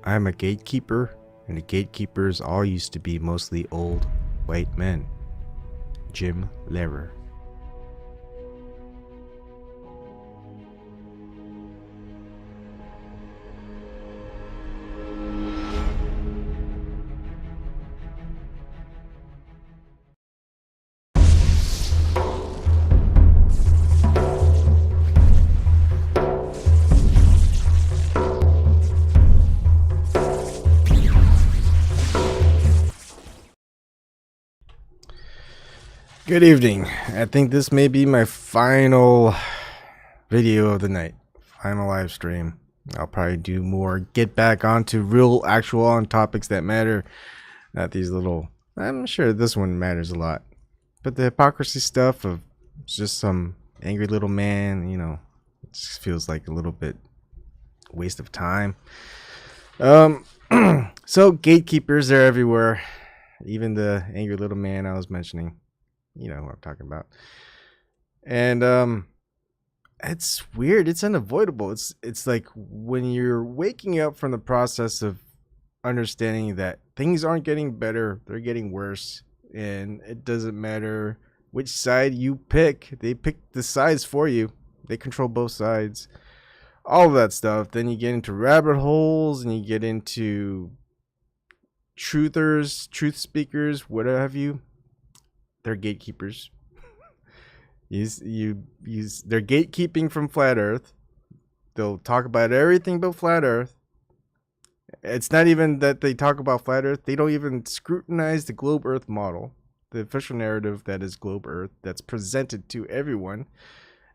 I'm a gatekeeper, and the gatekeepers all used to be mostly old white men. Jim Lehrer. Good evening. I think this may be my final video of the night. Final live stream. I'll probably do more. Get back onto real, actual on topics that matter. Not these little... I'm sure this one matters a lot. But the hypocrisy stuff of just some angry little man, you know, it just feels like a little bit waste of time. So gatekeepers, they're everywhere. Even the angry little man I was mentioning. You know who I'm talking about. And it's weird. It's unavoidable. It's like when you're waking up from the process of understanding that things aren't getting better, they're getting worse, and it doesn't matter which side you pick. They pick the sides for you. They control both sides. All of that stuff. Then you get into rabbit holes, and you get into truthers, truth speakers, what have you. They're gatekeepers. They're gatekeeping from flat Earth. They'll talk about everything but flat Earth. It's not even that they talk about flat Earth. They don't even scrutinize the globe Earth model, the official narrative that is globe Earth, that's presented to everyone.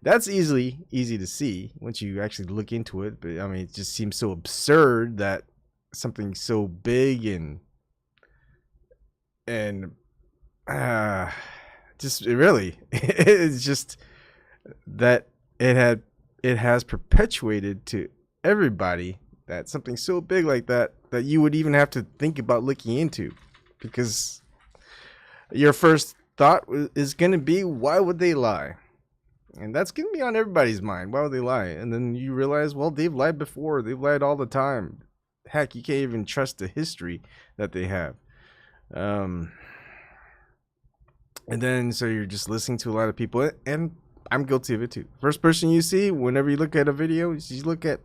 That's easy to see once you actually look into it. But I mean, it just seems so absurd that something so big and just really it's just that it has perpetuated to everybody that something so big like that you would even have to think about looking into, because your first thought is going to be, why would they lie? And that's going to be on everybody's mind. Why would they lie? And then you realize, well, they've lied before. They've lied all the time. Heck, you can't even trust the history that they have. And then, so you're just listening to a lot of people, and I'm guilty of it too. First person you see, whenever you look at a video, you look at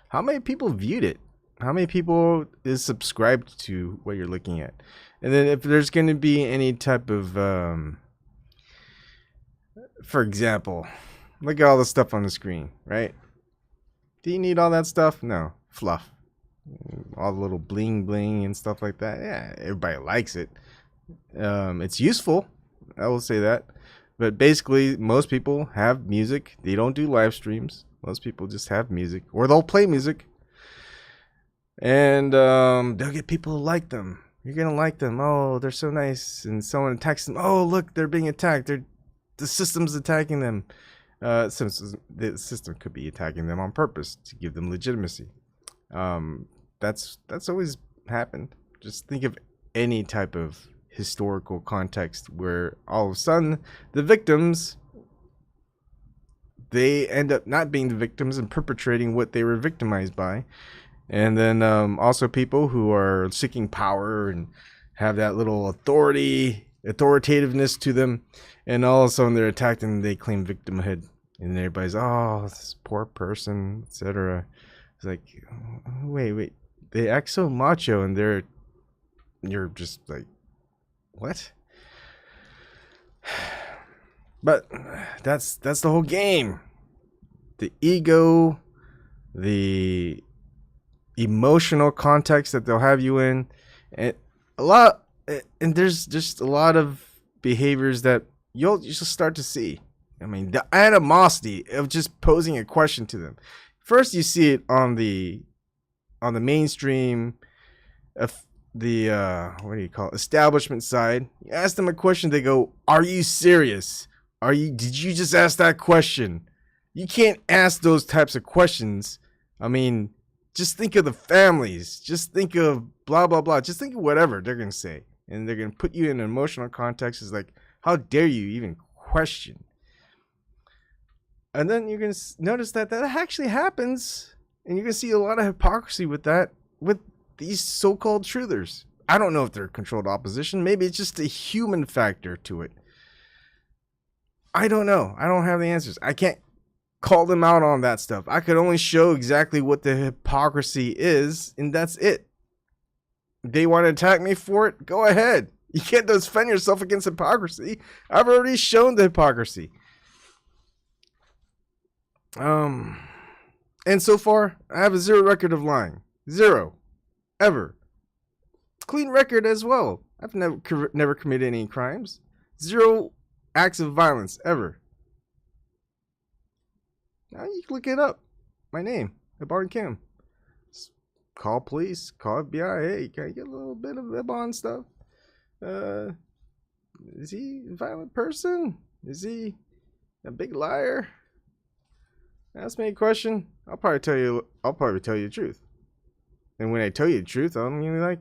how many people viewed it, how many people is subscribed to what you're looking at. And then if there's going to be any type of, for example, look at all the stuff on the screen, right? Do you need all that stuff? No. Fluff. All the little bling bling and stuff like that. Yeah, everybody likes it. It's useful. I will say that. But basically, most people have music. They don't do live streams. Most people just have music, or they'll play music. And they'll get people to like them. You're going to like them. Oh, they're so nice. And someone attacks them. Oh, look, they're being attacked. The system's attacking them. Since the system could be attacking them on purpose to give them legitimacy. That's always happened. Just think of any type of historical context where all of a sudden the victims, they end up not being the victims and perpetrating what they were victimized by. And then also people who are seeking power and have that little authoritativeness to them, and all of a sudden they're attacked and they claim victimhood, and everybody's, oh, this poor person, etc. It's like, wait, they act so macho, and you're just like, what? But that's the whole game. The ego, the emotional context that they'll have you in, and there's just a lot of behaviors that you'll just start to see. I mean, the animosity of just posing a question to them. First, you see it on the mainstream of the what do you call it, establishment side. You ask them a question, they go, "Are you serious? Did you just ask that question?" You can't ask those types of questions. I mean, just think of the families. Just think of blah blah blah. Just think of whatever they're gonna say, and they're gonna put you in an emotional context. It's like, how dare you even question? And then you're gonna notice that actually happens, and you're gonna see a lot of hypocrisy with that, with these so-called truthers. I don't know if they're controlled opposition. Maybe it's just a human factor to it. I don't know. I don't have the answers. I can't call them out on that stuff. I could only show exactly what the hypocrisy is, and that's it. They want to attack me for it? Go ahead. You can't defend yourself against hypocrisy. I've already shown the hypocrisy. And so far, I have a 0 record of lying. 0. Ever. Clean record as well. I've never committed any crimes. 0 acts of violence ever. Now you can look it up. My name, Ibon Kim. Call police, call FBI. Hey, can I get a little bit of Ibon stuff? Is he a violent person? Is he a big liar? Ask me a question. I'll probably tell you the truth. And when I tell you the truth, I'm gonna be like,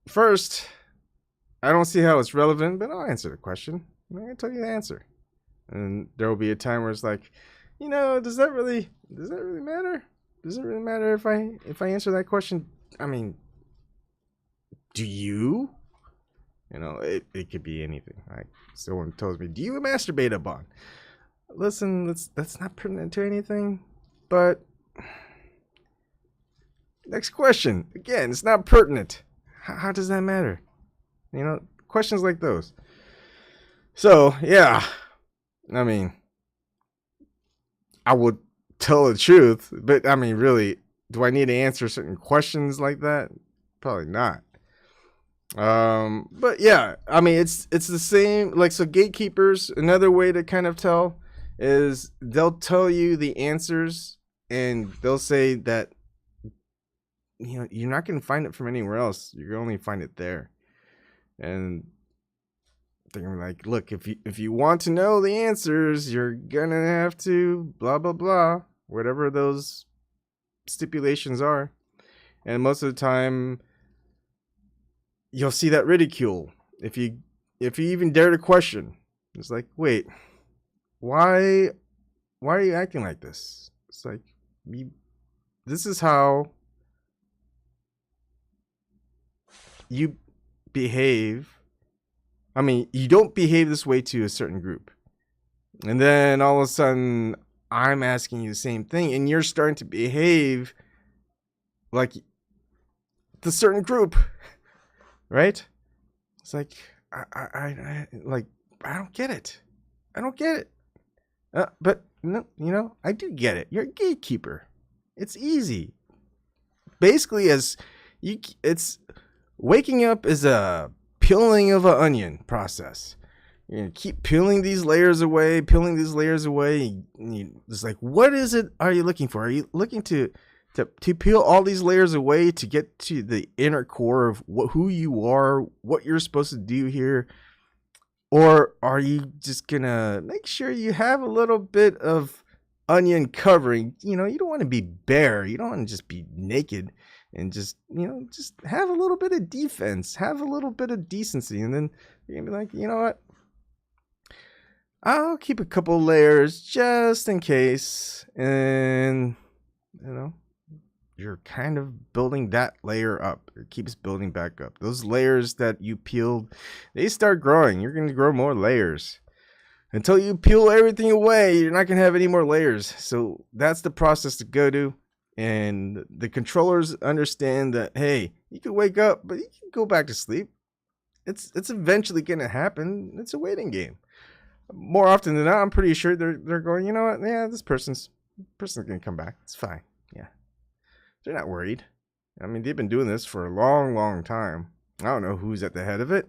first, I don't see how it's relevant, but I'll answer the question. I'm gonna tell you the answer. And there will be a time where it's like, does that really matter? Does it really matter if I answer that question? I mean, do you? It could be anything. Like someone tells me, do you masturbate, Ibon? Listen, that's not pertinent to anything. But next question. Again, it's not pertinent. How does that matter? Questions like those. So, yeah. I mean, I would tell the truth, but I mean, really, do I need to answer certain questions like that? Probably not. But yeah, I mean, it's the same. Like, so gatekeepers, another way to kind of tell is they'll tell you the answers and they'll say that, you're not going to find it from anywhere else. You're going to only find it there. And they're like, look, if you want to know the answers, you're going to have to blah, blah, blah, whatever those stipulations are. And most of the time, you'll see that ridicule. If you even dare to question, it's like, wait, why are you acting like this? It's like, this is how you behave. I mean, you don't behave this way to a certain group. And then all of a sudden, I'm asking you the same thing, and you're starting to behave like the certain group, right? It's like, I don't get it. I don't get it. But no, I do get it. You're a gatekeeper. It's easy. Basically, it's waking up is a peeling of an onion process. You're gonna keep peeling these layers away. It's like, what is it are you looking for? Are you looking to peel all these layers away to get to the inner core of who you are, what you're supposed to do here? Or are you just gonna make sure you have a little bit of onion covering? You don't want to be bare. You don't want to just be naked and just have a little bit of defense, have a little bit of decency. And then you're gonna be like, you know what? I'll keep a couple layers just in case. And, you're kind of building that layer up. It keeps building back up. Those layers that you peeled, they start growing. You're going to grow more layers. Until you peel everything away, you're not going to have any more layers. So that's the process to go to. And the controllers understand that, hey, you can wake up, but you can go back to sleep. It's eventually going to happen. It's a waiting game. More often than not, I'm pretty sure they're going, you know what? Yeah, this person's going to come back. It's fine. Yeah. They're not worried. I mean, they've been doing this for a long, long time. I don't know who's at the head of it.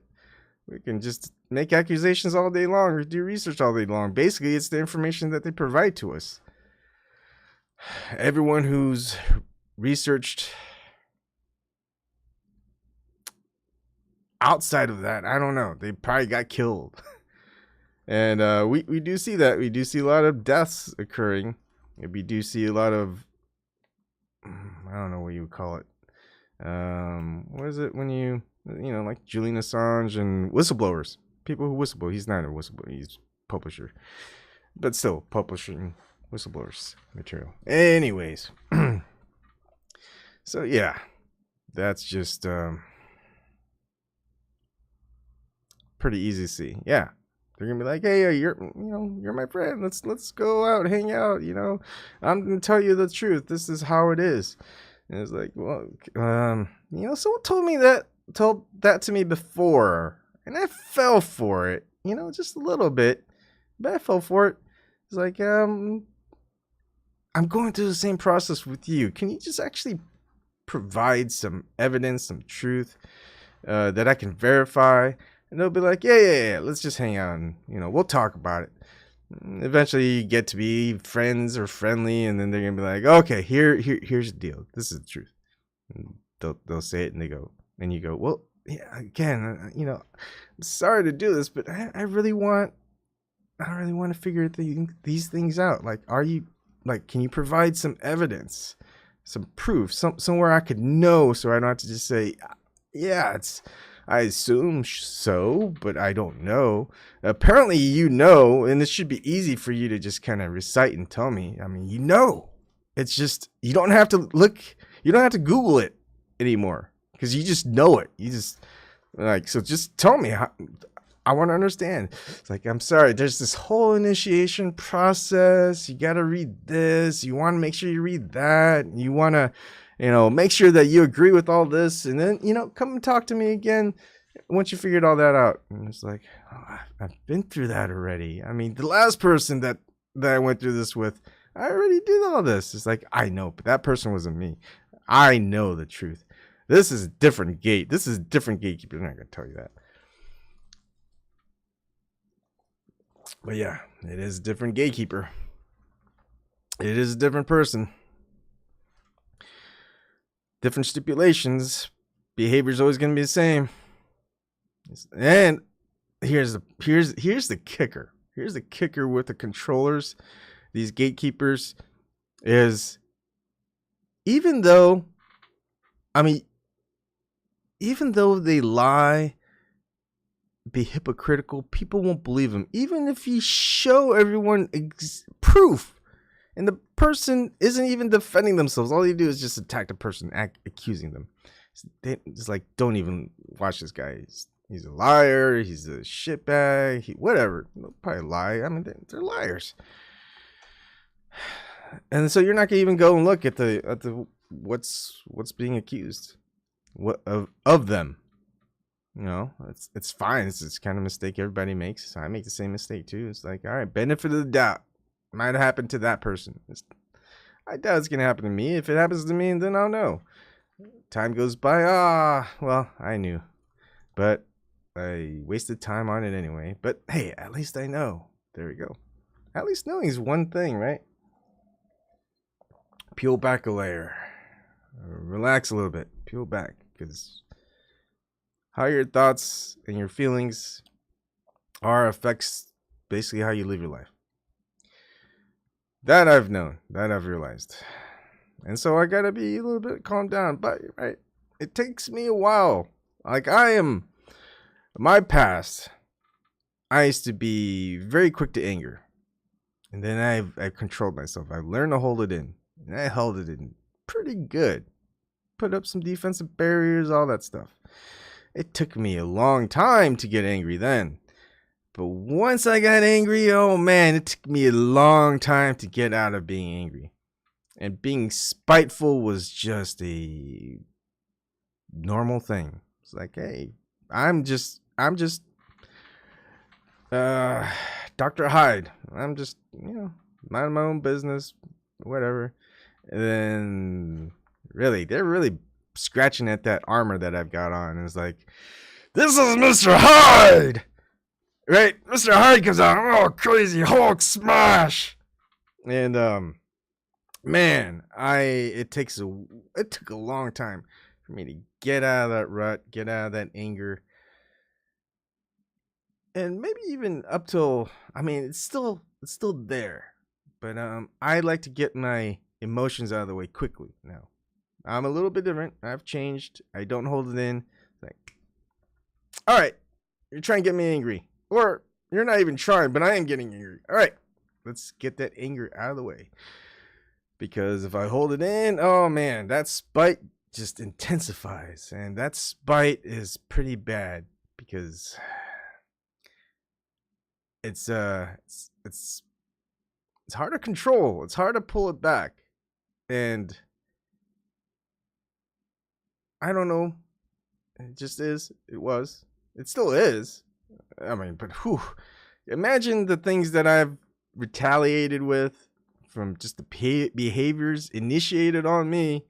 We can just make accusations all day long or do research all day long. Basically, it's the information that they provide to us. Everyone who's researched outside of that, I don't know. They probably got killed. And we do see that. We do see a lot of deaths occurring. We do see a lot of, I don't know what you would call it. What is it when like Julian Assange and whistleblowers, people who whistleblow. He's not a whistleblower, he's a publisher, but still publishing whistleblowers material. Anyways, So yeah, that's just pretty easy to see. Yeah, they're gonna be like, hey, you're my friend. Let's go out, hang out. I'm gonna tell you the truth. This is how it is. And it's like, well, someone told that to me before, and I fell for it. Just a little bit, but I fell for it. It's like, I'm going through the same process with you. Can you just actually provide some evidence, some truth that I can verify? And they'll be like, yeah, let's just hang out and, we'll talk about it. And eventually you get to be friends or friendly, and then they're going to be like, okay, here's the deal. This is the truth. And they'll say it, and they go, and you go, well, yeah, again, I'm sorry to do this, but I really want to figure these things out. Like, can you provide some evidence, some proof, somewhere I could know, so I don't have to just say, yeah, I assume so, but I don't know. Apparently, and it should be easy for you to just kind of recite and tell me. I mean, it's just, you don't have to look, you don't have to Google it anymore, because you just know it. You just, so just tell me. I want to understand. It's like, I'm sorry, there's this whole initiation process. You got to read this. You want to make sure you read that. You want to, make sure that you agree with all this. And then, come and talk to me again once you figured all that out. And it's like, oh, I've been through that already. I mean, the last person that I went through this with, I already did all this. It's like, I know, but that person wasn't me. I know the truth. This is a different gate. This is a different gatekeeper. I'm not going to tell you that. But yeah, it is a different gatekeeper. It is a different person. Different stipulations. Behavior is always going to be the same. And here's the kicker. Here's the kicker with the controllers, these gatekeepers, is even though they lie, be hypocritical, people won't believe them. Even if you show everyone proof, and the person isn't even defending themselves, all you do is just attack the person, accusing them. It's like, don't even watch this guy. He's a liar. He's a shitbag. Whatever. They'll probably lie. I mean, they're liars. And so you're not gonna even go and look at the what's being accused, of them. It's fine. It's kind of mistake everybody makes. I make the same mistake too. It's like, all right, benefit of the doubt. Might have happened to that person. I doubt it's gonna happen to me. If it happens to me, then I'll know. Time goes by. Well, I knew, but I wasted time on it anyway. But hey, at least I know. There we go. At least knowing is one thing, right? Peel back a layer. Relax a little bit. Peel back, because how your thoughts and your feelings affects basically how you live your life. That I've known. That I've realized. And so I gotta be a little bit calmed down. But right, it takes me a while. Like, my past, I used to be very quick to anger. And then I've controlled myself. I've learned to hold it in. And I held it in pretty good. Put up some defensive barriers, all that stuff. It took me a long time to get angry then. But once I got angry, oh man, it took me a long time to get out of being angry. And being spiteful was just a normal thing. It's like, hey, I'm just Dr. Hyde. I'm just, mind my own business, whatever. And then they're really scratching at that armor that I've got on. And it's like, this is Mr. Hyde! Right? Mr. Hyde comes out, oh, crazy Hulk smash! And, man, it took a long time for me to get out of that rut, get out of that anger. And maybe even up till, it's still there. But I like to get my emotions out of the way quickly now. I'm a little bit different. I've changed. I don't hold it in. Like, all right, you're trying to get me angry. Or you're not even trying, but I am getting angry. All right, let's get that anger out of the way. Because if I hold it in, oh man, that spite just intensifies, and that spite is pretty bad because it's hard to control. It's hard to pull it back, and I don't know. It just is. It was. It still is. I mean, but whew. Imagine the things that I've retaliated with from just the behaviors initiated on me.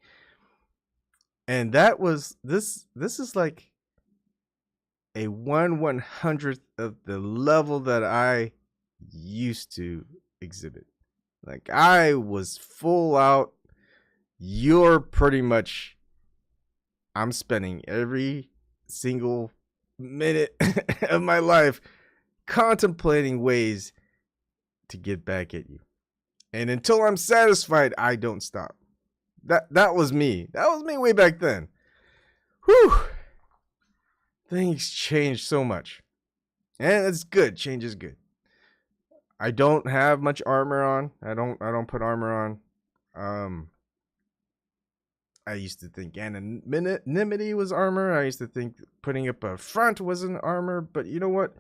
And that was this is like a 1/100th of the level that I used to exhibit. Like I was full out. You're pretty much, I'm spending every single minute of my life contemplating ways to get back at you. And until I'm satisfied, I don't stop. That was me. That was me way back then. Whew. Things changed so much. And it's good. Change is good. I don't have much armor on. I don't put armor on. I used to think anonymity was armor. I used to think putting up a front was an armor. But you know what?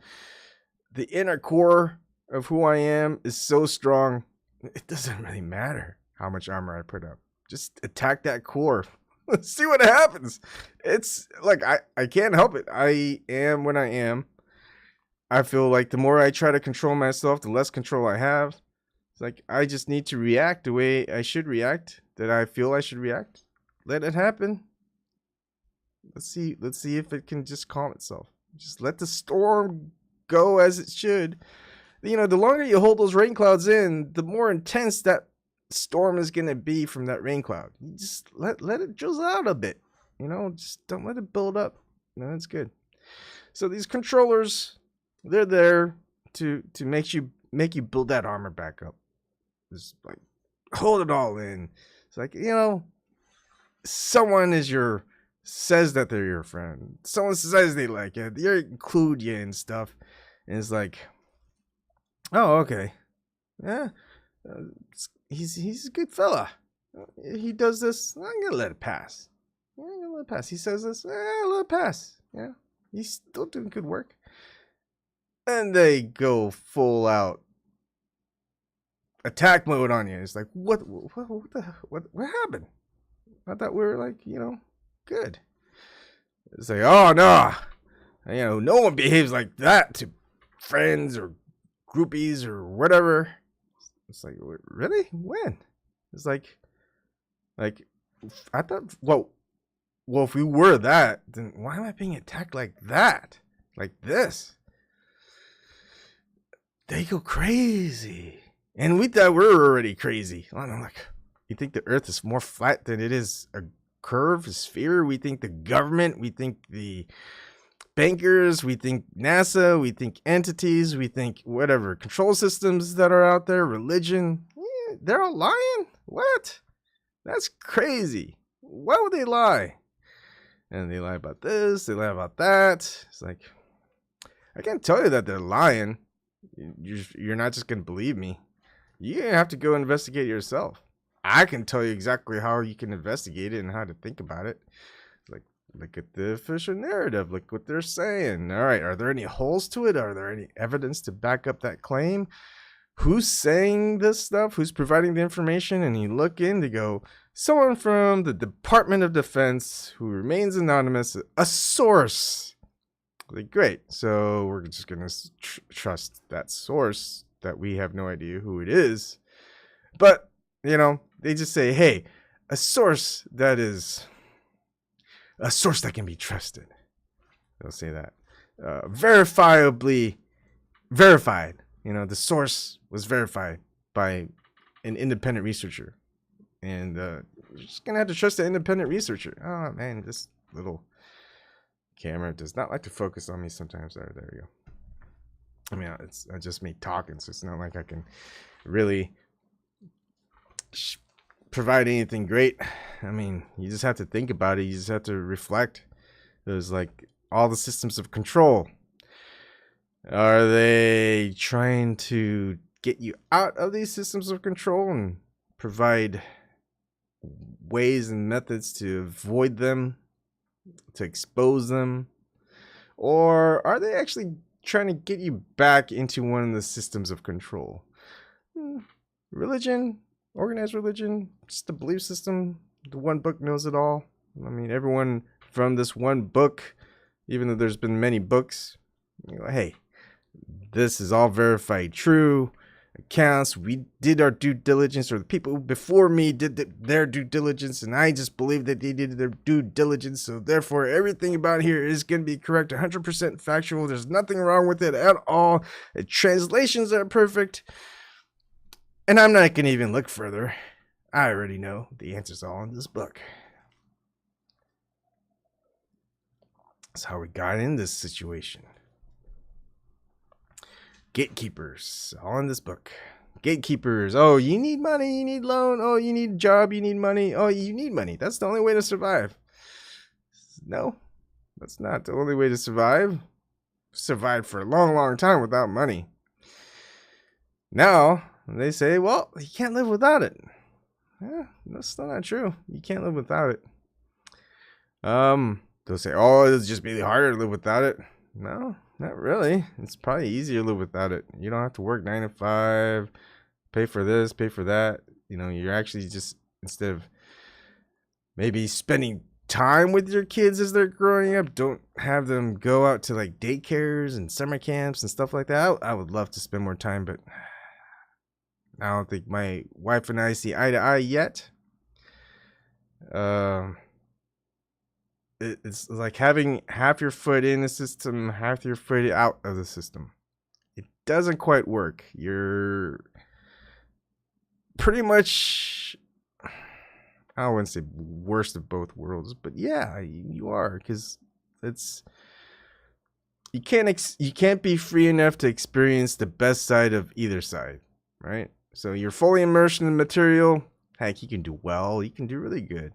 The inner core of who I am is so strong, it doesn't really matter how much armor I put up. Just attack that core. Let's see what happens. It's like, I can't help it. I am when I am. I feel like the more I try to control myself, the less control I have. It's like, I just need to react the way I should react, that I feel I should react. Let it happen. Let's see if it can just calm itself. Just let the storm go as it should. You know, the longer you hold those rain clouds in, the more intense that storm is going to be from that rain cloud. You just let it drizzle out a bit. You know, just don't let it build up. No, that's good. So these controllers, they're there to make you build that armor back up. Just like hold it all in. It's like, you know, someone says that they're your friend. Someone says they like you. They include you and stuff. And it's like, oh, okay. Yeah. He's a good fella. He does this. I'm going to let it pass. He says this. Let it pass. Yeah. He's still doing good work. And they go full out attack mode on you. It's like, what happened? I thought we were like, you know, good. It's like, oh no, you know, no one behaves like that to friends or groupies or whatever. It's like, really? When? It's like I thought, well, if we were that, then why am I being attacked like that? Like this? They go crazy. And we thought we were already crazy. I'm like, you think the earth is more flat than it is a curve, a sphere? We think the government, we think the bankers, we think NASA, we think entities, we think whatever control systems that are out there, religion. Yeah, they're all lying? What? That's crazy. Why would they lie? And they lie about this, they lie about that. It's like, I can't tell you that they're lying. You're not just going to believe me. You have to go investigate yourself. I can tell you exactly how you can investigate it and how to think about it. Like, look at the official narrative. Look what they're saying. All right, are there any holes to it? Are there any evidence to back up that claim? Who's saying this stuff? Who's providing the information? And you look in to go, someone from the Department of Defense who remains anonymous, a source. Like, great. So we're just going to trust that source that we have no idea who it is. But, you know, they just say, hey, a source that can be trusted. They'll say that. Verifiably verified. You know, the source was verified by an independent researcher. And you're just going to have to trust the independent researcher. Oh, man, this little camera does not like to focus on me sometimes. There we go. I mean, it's just me talking, so it's not like I can really provide anything great. I mean, you just have to think about it. You just have to reflect. There's like all the systems of control. Are they trying to get you out of these systems of control and provide ways and methods to avoid them, to expose them? Or are they actually trying to get you back into one of the systems of control? Religion, organized religion, just a belief system. The one book knows it all. I mean, everyone from this one book, even though there's been many books, hey, this is all verified true accounts. We did our due diligence, or the people before me did their due diligence, and I just believe that they did their due diligence, so therefore everything about here is going to be correct, 100% factual. There's nothing wrong with it at all. The translations are perfect, and I'm not going to even look further. I already know the answers all in this book. That's how we got in this situation. Gatekeepers, all in this book. Gatekeepers. Oh, you need money, you need loan. Oh, you need a job, you need money. Oh, you need money. That's the only way to survive. No, that's not the only way to survive. Survived for a long, long time without money. Now, they say, well, you can't live without it. That's still not true. You can't live without it. They'll say, oh, it'll just be harder to live without it. No, not really. It's probably easier to live without it. You don't have to work 9 to 5, pay for this, pay for that. You're actually just, instead of maybe spending time with your kids as they're growing up, don't have them go out to like daycares and summer camps and stuff like that. I would love to spend more time, but I don't think my wife and I see eye to eye yet. It's like having half your foot in the system, half your foot out of the system. It doesn't quite work. You're pretty much, I wouldn't say worst of both worlds, but yeah, you are, because you can't be free enough to experience the best side of either side, right? So you're fully immersed in the material. Heck, you can do well. You can do really good.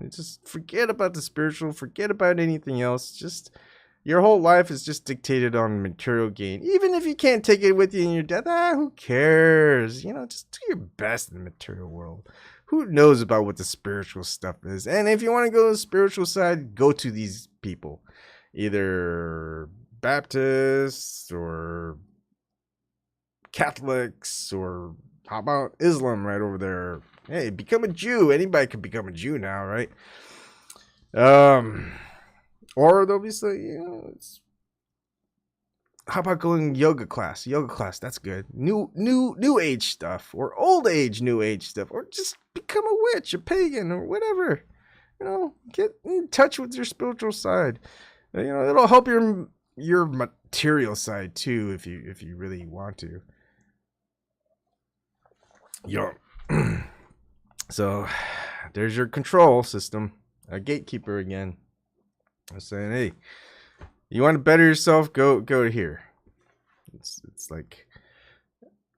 Just forget about the spiritual, forget about anything else. Just your whole life is just dictated on material gain. Even if you can't take it with you in your death, who cares? Just do your best in the material world. Who knows about what the spiritual stuff is? And if you want to go to the spiritual side, go to these people, either Baptists or Catholics, or how about Islam right over there? Hey, become a Jew. Anybody can become a Jew now, right? Or they'll be saying, how about going yoga class? Yoga class, that's good. New age stuff, or old age new age stuff, or just become a witch, a pagan, or whatever. Get in touch with your spiritual side. It'll help your material side too, if you really want to. So there's your control system, a gatekeeper again. I'm saying, hey, you want to better yourself? Go to here. It's like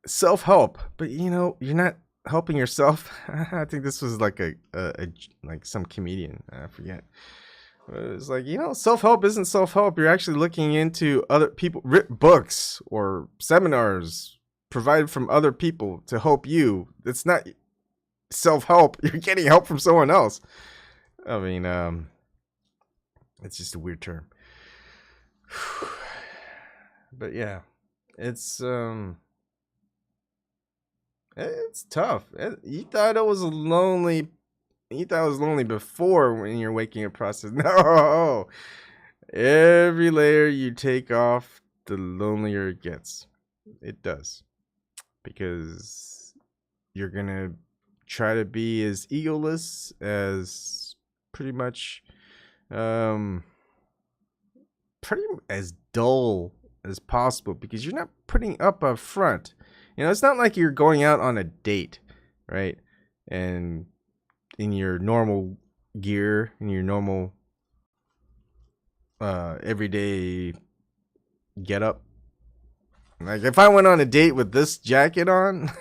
self-help, but you're not helping yourself. I think this was like a like some comedian, I forget. It's like, self-help isn't self-help. You're actually looking into other people, books or seminars provided from other people to help you. It's not self-help. You're getting help from someone else. I mean, it's just a weird term. But yeah, it's tough. You thought it was lonely. You thought it was lonely before when you're waking up process. No, every layer you take off, the lonelier it gets. It does, because you're gonna try to be as egoless as pretty much as dull as possible, because you're not putting up a front. It's not like you're going out on a date, right? And in your normal gear, in your normal everyday get up. Like if I went on a date with this jacket on,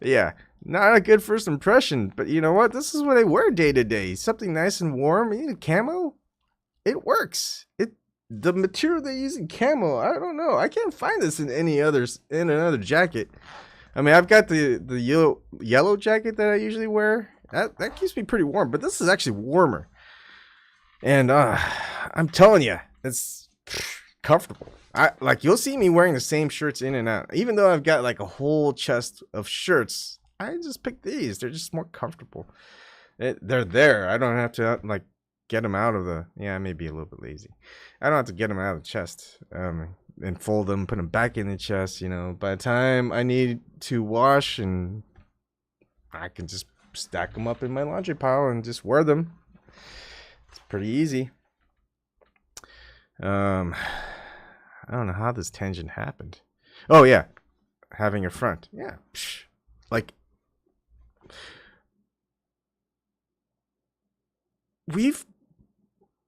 yeah, not a good first impression. But you know what? This is what I wear day to day. Something nice and warm. Camo, it works. The material they use in camo, I don't know. I can't find this in another jacket. I mean, I've got the yellow jacket that I usually wear, That keeps me pretty warm. But this is actually warmer. And I'm telling you, it's comfortable. You'll see me wearing the same shirts in and out. Even though I've got like a whole chest of shirts, I just pick these. They're just more comfortable. They're there. I don't have to like get them out of the. Yeah, I may be a little bit lazy. I don't have to get them out of the chest and fold them, put them back in the chest. You know, by the time I need to wash, and I can just stack them up in my laundry pile and just wear them. It's pretty easy. I don't know how this tangent happened. Oh yeah, having a front. Yeah, like we've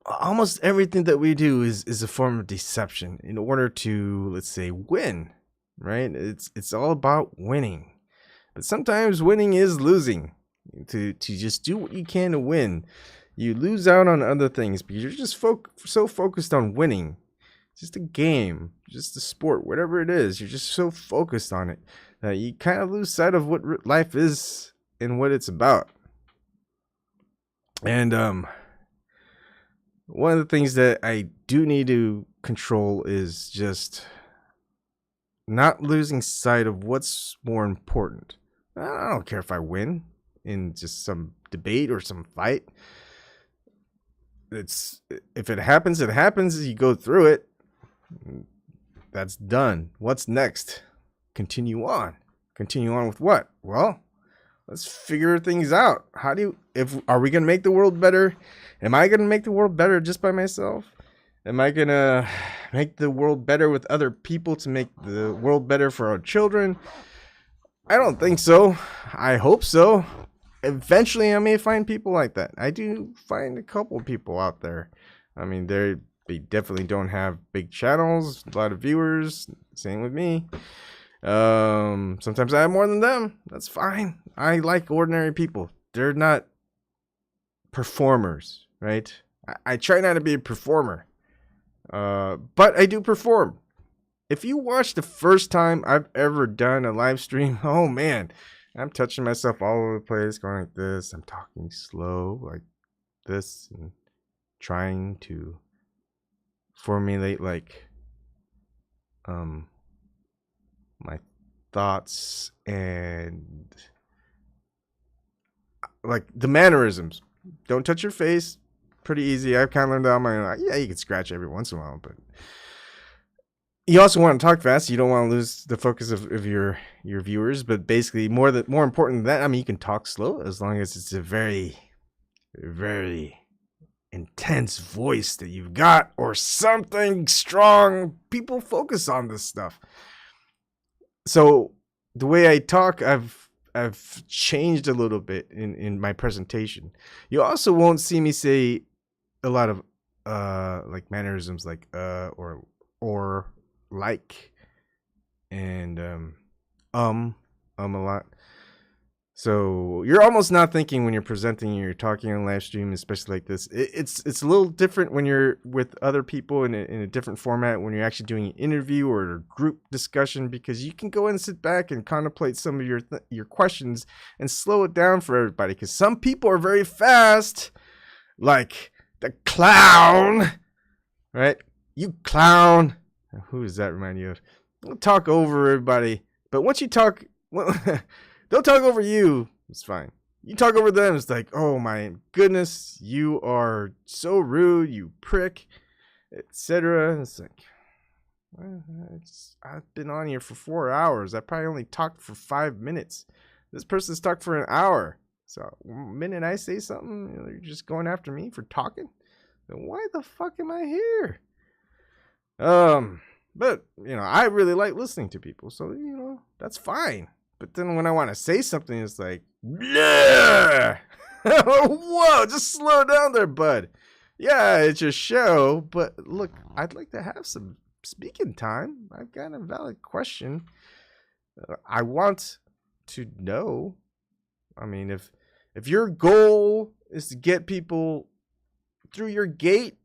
almost everything that we do is a form of deception in order to, let's say, win. Right? It's all about winning, but sometimes winning is losing. To just do what you can to win, you lose out on other things because you're just so focused on winning. Just a game, just a sport, whatever it is, you're just so focused on it that you kind of lose sight of what life is and what it's about. And one of the things that I do need to control is just not losing sight of what's more important. I don't care if I win in just some debate or some fight. If it happens, it happens. You go through it. That's done. What's next? Continue on. Continue on with what? Well, let's figure things out. Are we gonna make the world better? Am I gonna make the world better just by myself? Am I gonna make the world better with other people to make the world better for our children? I don't think so. I hope so. Eventually, I may find people like that. I do find a couple people out there. I mean, they definitely don't have big channels, a lot of viewers. Same with me. Sometimes I have more than them. That's fine. I like ordinary people. They're not performers, right? I try not to be a performer, but I do perform. If you watch the first time I've ever done a live stream, oh man, I'm touching myself all over the place, going like this. I'm talking slow like this and trying to formulate like my thoughts and like the mannerisms. Don't touch your face. Pretty easy. I've kind of learned that on my own. Yeah, you can scratch every once in a while, but you also want to talk fast. You don't want to lose the focus of your viewers. But basically, more important than that, I mean, you can talk slow as long as it's a very, very intense voice that you've got or something strong. People focus on this stuff. So the way I talk, I've changed a little bit in my presentation. You also won't see me say a lot of like mannerisms like or like and a lot. So you're almost not thinking when you're presenting, you're talking on live stream, especially like this. It's a little different when you're with other people in a different format, when you're actually doing an interview or a group discussion, because you can go and sit back and contemplate some of your questions and slow it down for everybody. Because some people are very fast, like the clown, right? You clown. Who does that remind you of? They'll talk over everybody, but once you talk, they'll talk over you. It's fine. You talk over them, it's like, oh my goodness, you are so rude, you prick, etc. It's like, well, I've been on here for 4 hours. I probably only talked for 5 minutes. This person's talked for an hour. So the minute I say something, you're just going after me for talking. Then why the fuck am I here? But I really like listening to people, so that's fine. But then when I want to say something, it's like, bleh! Whoa, just slow down there, bud. Yeah, it's your show, but look, I'd like to have some speaking time. I've got a valid question. I want to know. I mean, if your goal is to get people through your gate,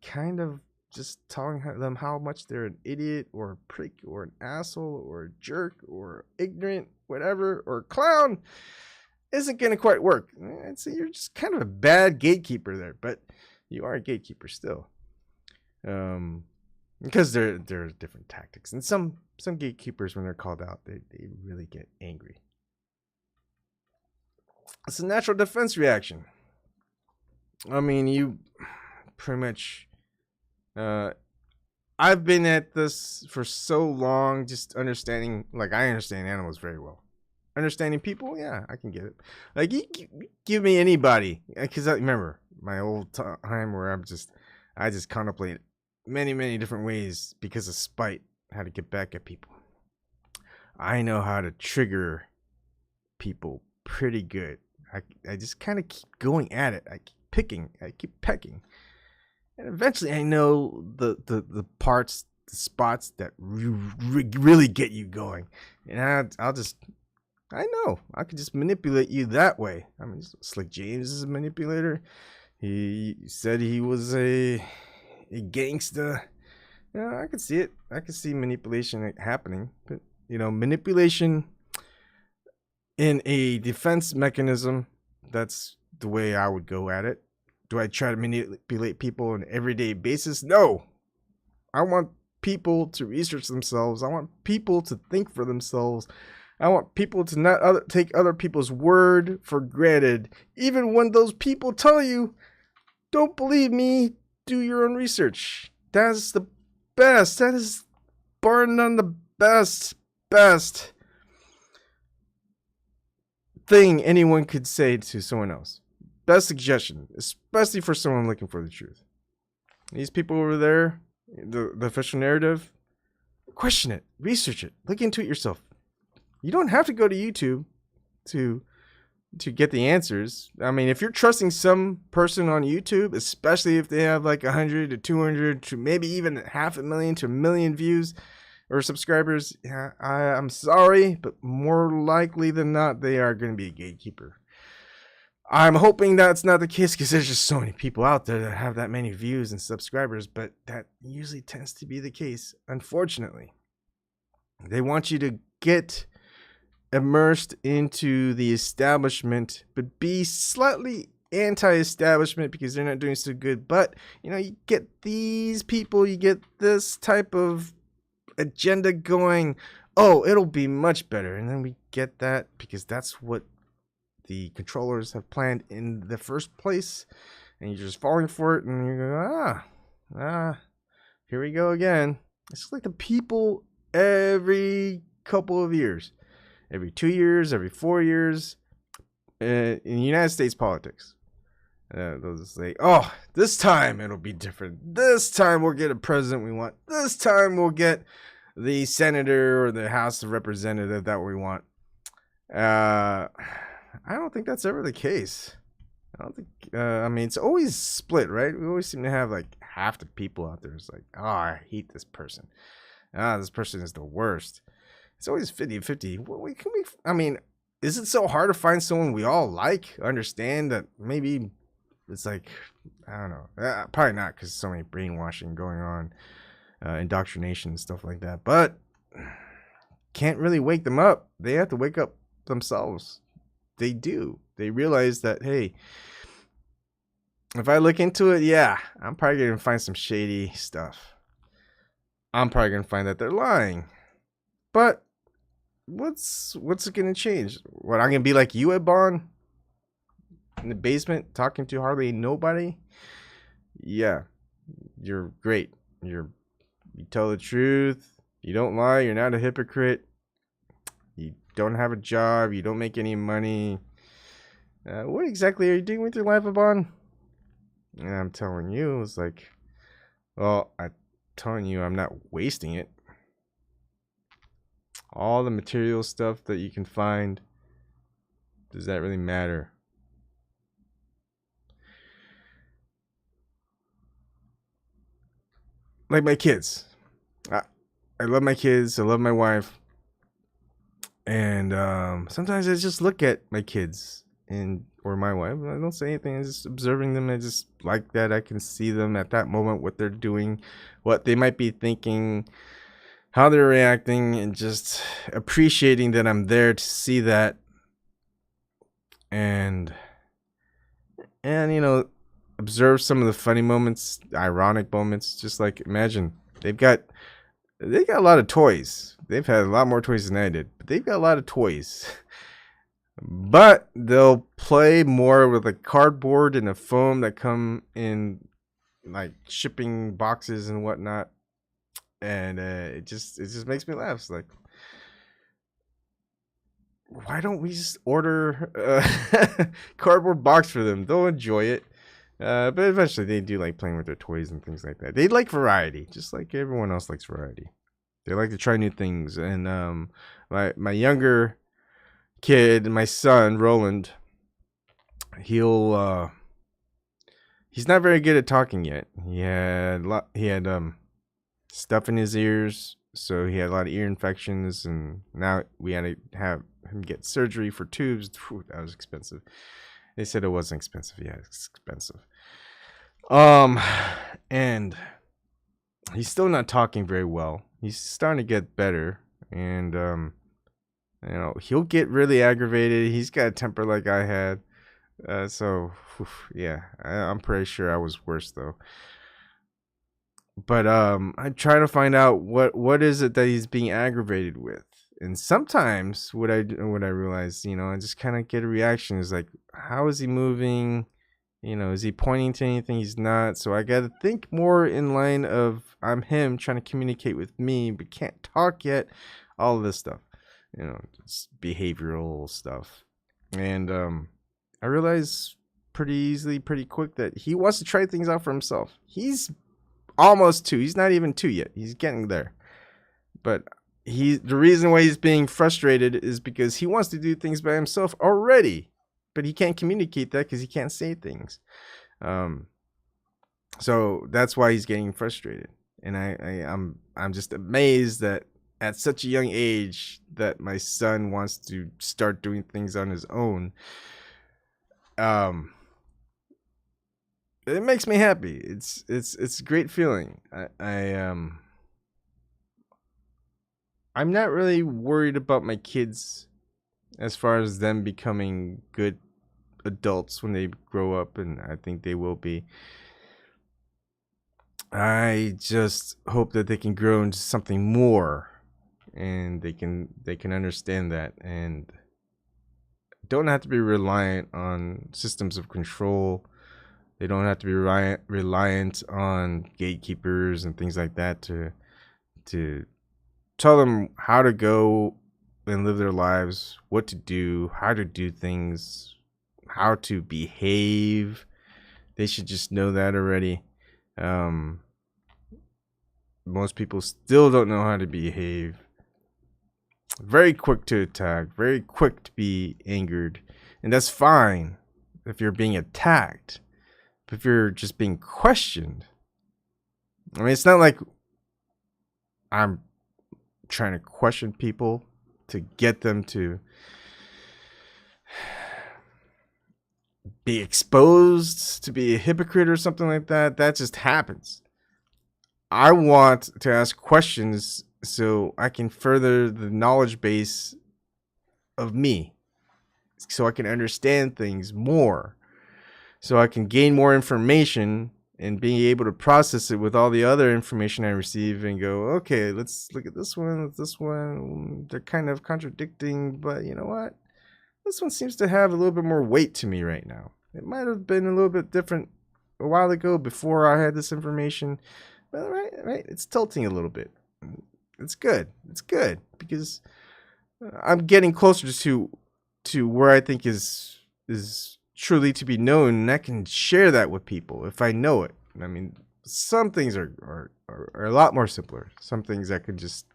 kind of just telling them how much they're an idiot or a prick or an asshole or a jerk or ignorant, whatever, or a clown isn't going to quite work. So you're just kind of a bad gatekeeper there, but you are a gatekeeper still. Because there are different tactics, and some gatekeepers, when they're called out, they really get angry. It's a natural defense reaction. I mean, you pretty much I've been at this for so long, just understanding, like, I understand animals very well. Understanding people, yeah, I can get it. Like, you give me anybody, because I remember my old time where I just contemplate many different ways because of spite, how to get back at people. I know how to trigger people pretty good. I just kind of keep going at it. I keep pecking. And eventually I know the parts, the spots that really get you going. And I know I could just manipulate you that way. I mean, Slick James is a manipulator. He said he was a gangster. Yeah, I could see it. I could see manipulation happening. But, manipulation in a defense mechanism, that's the way I would go at it. Do I try to manipulate people on an everyday basis? No. I want people to research themselves. I want people to think for themselves. I want people to not take other people's word for granted. Even when those people tell you, don't believe me, do your own research. That's the best. That is bar none the best thing anyone could say to someone else. Best suggestion, especially for someone looking for the truth. These people over there, the official narrative, question it, research it, look into it yourself. You don't have to go to YouTube to get the answers. I mean, if you're trusting some person on YouTube, especially if they have like 100 to 200 to maybe even 500,000 to 1 million views or subscribers, I'm sorry, but more likely than not, they are going to be a gatekeeper. I'm hoping that's not the case, because there's just so many people out there that have that many views and subscribers, but that usually tends to be the case, unfortunately. They want you to get immersed into the establishment, but be slightly anti-establishment because they're not doing so good. But, you get these people, you get this type of agenda going, oh, it'll be much better. And then we get that because that's what the controllers have planned in the first place, and you're just falling for it, and you go, here we go again. It's like the people every couple of years, every 2 years, every 4 years, in United States politics. They'll just say, oh, this time it'll be different. This time we'll get a president we want. This time we'll get the senator or the House of Representative that we want. I don't think that's ever the case. I don't think, it's always split, right? We always seem to have like half the people out there. It's like, oh, I hate this person. This person is the worst. It's always 50-50. Is it so hard to find someone we all like? Understand that maybe it's like, I don't know. Probably not, because so many brainwashing going on, indoctrination and stuff like that. But can't really wake them up. They have to wake up themselves. They do. They realize that, hey, if I look into it, yeah, I'm probably going to find some shady stuff. I'm probably going to find that they're lying. But what's it going to change? What, I'm going to be like you, Ebon? In the basement, talking to hardly nobody? Yeah, you're great. You tell the truth. You don't lie. You're not a hypocrite. You don't have a job. You don't make any money. What exactly are you doing with your life, Ebon? And I'm telling you, it's like, well, I'm telling you, I'm not wasting it. All the material stuff that you can find, does that really matter? Like my kids. I love my kids. I love my wife. And sometimes I just look at my kids and or my wife. I don't say anything. I'm just observing them. I just like that I can see them at that moment, what they're doing, what they might be thinking, how they're reacting, and just appreciating that I'm there to see that. And observe some of the funny moments, ironic moments. Just like, imagine they got a lot of toys. They've had a lot more toys than I did, but they've got a lot of toys. But they'll play more with a cardboard and a foam that come in like shipping boxes and whatnot, and it just makes me laugh. It's like, why don't we just order a cardboard box for them? They'll enjoy it. But eventually they do like playing with their toys and things like that. They like variety, just like everyone else likes variety. They like to try new things. And my younger kid, my son Roland, he's not very good at talking yet. He had stuff in his ears, so he had a lot of ear infections, and now we had to have him get surgery for tubes. Whew, that was expensive. They said it wasn't expensive. Yeah, it's expensive. And he's still not talking very well. He's starting to get better, and he'll get really aggravated. He's got a temper like I had. Yeah, I'm pretty sure I was worse though. But I try to find out what is it that he's being aggravated with. And sometimes what I realize, I just kind of get a reaction is like, how is he moving? Is he pointing to anything he's not? So I got to think more in line of I'm him trying to communicate with me, but can't talk yet. All of this stuff, it's behavioral stuff. And I realize pretty quick that he wants to try things out for himself. He's almost 2. He's not even 2 yet. He's getting there. But the reason why he's being frustrated is because he wants to do things by himself already, but he can't communicate that because he can't say things. So that's why he's getting frustrated. And I'm just amazed that at such a young age that my son wants to start doing things on his own. It makes me happy. It's a great feeling. I'm not really worried about my kids as far as them becoming good adults when they grow up, and I think they will be. I just hope that they can grow into something more, and they can understand that, and don't have to be reliant on systems of control. They don't have to be reliant on gatekeepers and things like that to tell them how to go and live their lives, what to do, how to do things, how to behave. They should just know that already. Most people still don't know how to behave. Very quick to attack, very quick to be angered. And that's fine if you're being attacked. But if you're just being questioned, I mean, it's not like I'm trying to question people to get them to be exposed to be a hypocrite or something like that. That just happens. I want to ask questions so I can further the knowledge base of me, so I can understand things more, so I can gain more information and being able to process it with all the other information I receive and go, okay, let's look at this one. They're kind of contradicting, but you know what? This one seems to have a little bit more weight to me right now. It might have been a little bit different a while ago before I had this information, but right, it's tilting a little bit. It's good. It's good because I'm getting closer to where I think is truly to be known, and I can share that with people if I know it. I mean, some things are a lot more simpler. Some things I could just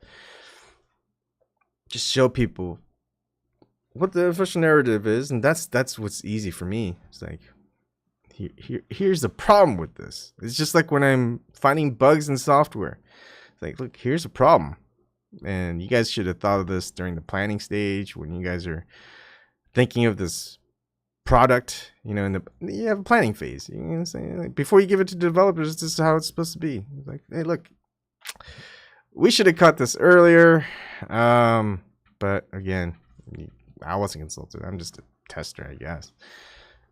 show people what the official narrative is, and that's what's easy for me. It's like, here's the problem with this. It's just like when I'm finding bugs in software. It's like, look, here's a problem, and you guys should have thought of this during the planning stage when you guys are thinking of this product, you know, you have a planning phase. You know what I'm saying? Like, before you give it to developers, this is how it's supposed to be. Like, hey, look, we should have caught this earlier. But again, I wasn't consulted. I'm just a tester, I guess.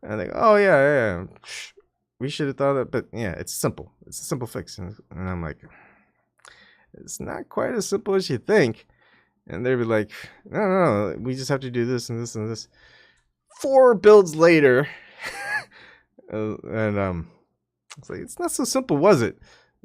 And I think, oh yeah, we should have thought that. But yeah, it's simple. It's a simple fix. And I'm like, it's not quite as simple as you think. And they'd be like, no, we just have to do this and this and this. 4 builds later, and it's like, it's not so simple, was it?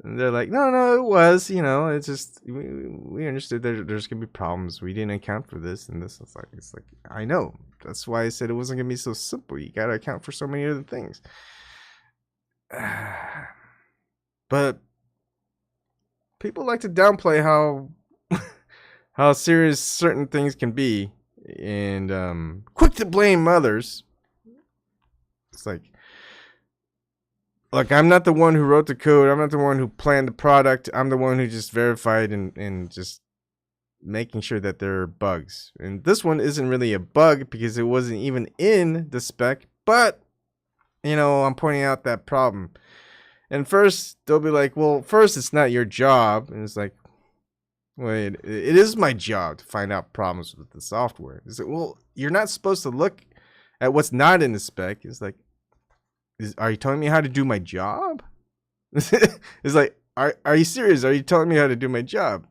And they're like, no, it was. You know, it's just we understood that there's gonna be problems. We didn't account for this and this. It's like I know. That's why I said it wasn't gonna be so simple. You gotta account for so many other things. But people like to downplay how serious certain things can be, and quick to blame others. It's like, look, I'm not the one who wrote the code. I'm not the one who planned the product. I'm the one who just verified and just making sure that there are bugs. And this one isn't really a bug because it wasn't even in the spec, but, you know, I'm pointing out that problem. And first, they'll be like, well, first, it's not your job. And it's like, wait, it is my job to find out problems with the software. It's like, well, you're not supposed to look at what's not in the spec. It's like, are you telling me how to do my job? It's like, are you serious? Are you telling me how to do my job?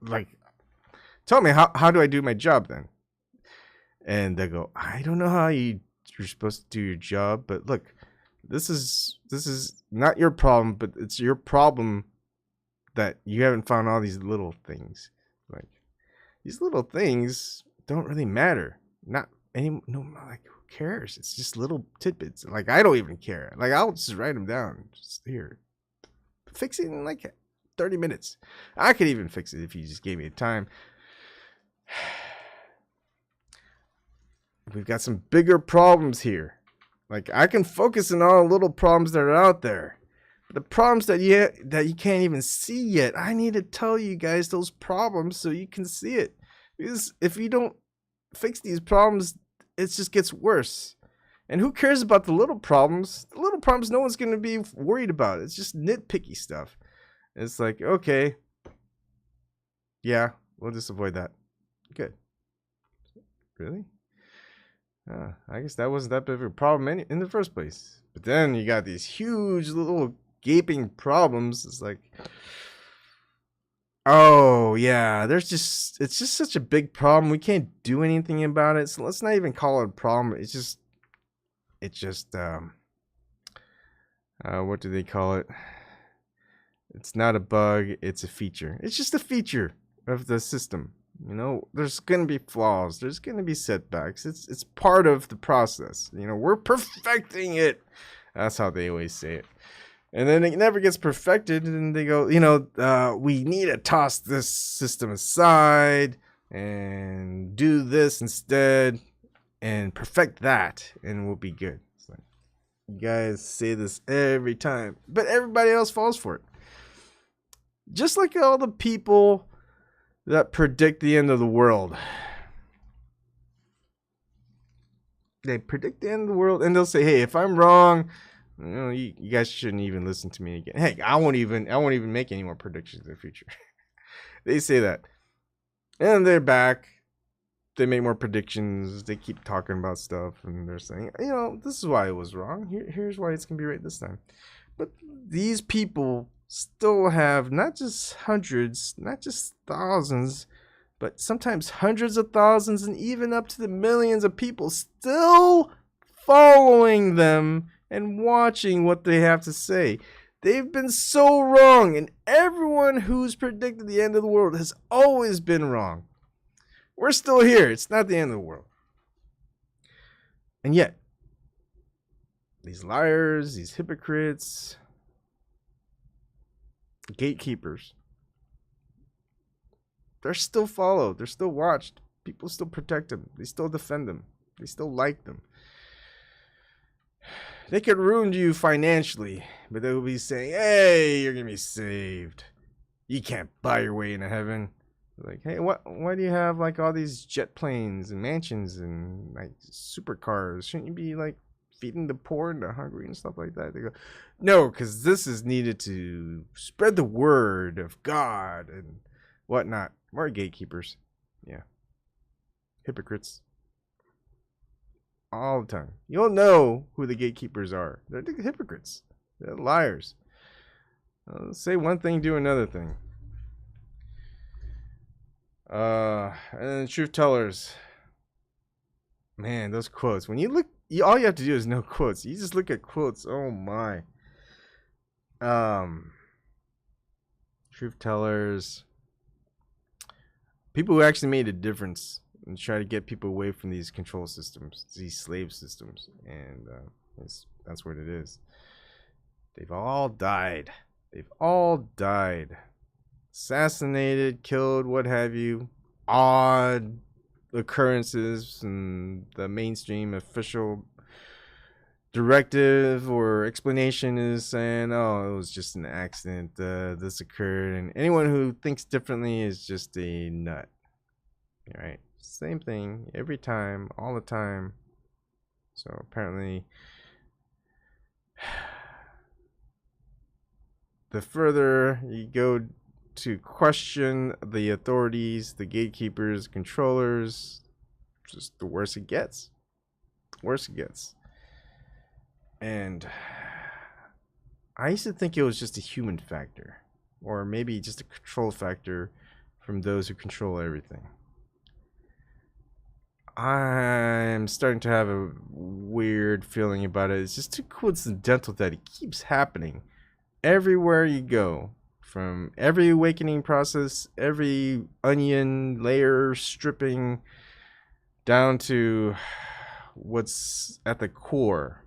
Like, tell me, how do I do my job then? And they go, I don't know how you're supposed to do your job, but look, this is not your problem, but it's your problem that you haven't found all these little things. Like, these little things don't really matter. Like, who cares? It's just little tidbits. Like, I don't even care. Like, I'll just write them down. Just here. Fix it in like 30 minutes. I could even fix it if you just gave me the time. We've got some bigger problems here. Like, I can focus on all the little problems that are out there. The problems that you can't even see yet, I need to tell you guys those problems so you can see it. Because if you don't fix these problems, it just gets worse. And who cares about the little problems? The little problems no one's going to be worried about. It's just nitpicky stuff. It's like, okay, yeah, we'll just avoid that. Good. Really? I guess that wasn't that big of a problem in the first place. But then you got these huge little gaping problems. It's like, oh yeah, it's just such a big problem. We can't do anything about it. So let's not even call it a problem. It's just what do they call it? It's not a bug, it's a feature. It's just a feature of the system. You know, there's gonna be flaws, there's gonna be setbacks. It's part of the process. You know, we're perfecting it. That's how they always say it. And then it never gets perfected, and they go, you know, we need to toss this system aside and do this instead and perfect that, and we'll be good. It's like, you guys say this every time, but everybody else falls for it. Just like all the people that predict the end of the world. They predict the end of the world, and they'll say, hey, if I'm wrong, you know, you guys shouldn't even listen to me again. Hey, I won't even make any more predictions in the future. They say that. And they're back. They make more predictions. They keep talking about stuff, and they're saying, you know, this is why it was wrong. Here's why it's going to be right this time. But these people still have not just hundreds, not just thousands, but sometimes hundreds of thousands and even up to the millions of people still following them and watching what they have to say. They've been so wrong, and everyone who's predicted the end of the world has always been wrong. We're still here. It's not the end of the world. And yet, these liars, these hypocrites, gatekeepers, they're still followed. They're still watched. People still protect them. They still defend them. They still like them. They could ruin you financially, but they will be saying, hey, you're going to be saved. You can't buy your way into heaven. Like, hey, why do you have like all these jet planes and mansions and like supercars? Shouldn't you be like feeding the poor and the hungry and stuff like that? They go, no, because this is needed to spread the word of God and whatnot. More gatekeepers. Yeah. Hypocrites. All the time. You'll know who the gatekeepers are. They're the hypocrites. They're liars. Say one thing, do another thing. And then truth tellers. Man, those quotes. When you look, all you have to do is know quotes. You just look at quotes. Oh my. Truth tellers. People who actually made a difference and try to get people away from these control systems, these slave systems, and that's what it is. They've all died. They've all died. Assassinated, killed, what have you. Odd occurrences and the mainstream official directive or explanation is saying, oh, it was just an accident, this occurred, and anyone who thinks differently is just a nut. All right, same thing every time, all the time. So apparently the further you go to question the authorities, the gatekeepers, controllers, just the worse it gets. Worse it gets. And I used to think it was just a human factor, or maybe just a control factor from those who control everything. I'm starting to have a weird feeling about it. It's just too coincidental that it keeps happening everywhere you go. From every awakening process, every onion layer stripping down to what's at the core.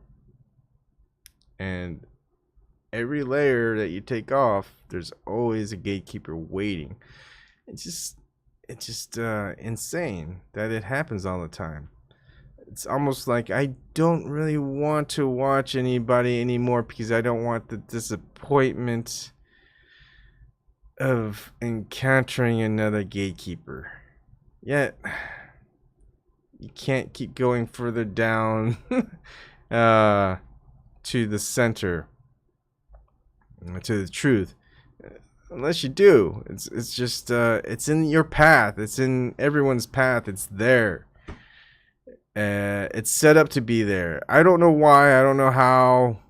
And every layer that you take off, there's always a gatekeeper waiting. It's just insane that it happens all the time. It's almost like I don't really want to watch anybody anymore because I don't want the disappointment of encountering another gatekeeper. Yet you can't keep going further down to the center, to the truth, unless you do. It's just it's in your path. It's in everyone's path. It's there. It's set up to be there. I don't know why. I don't know how.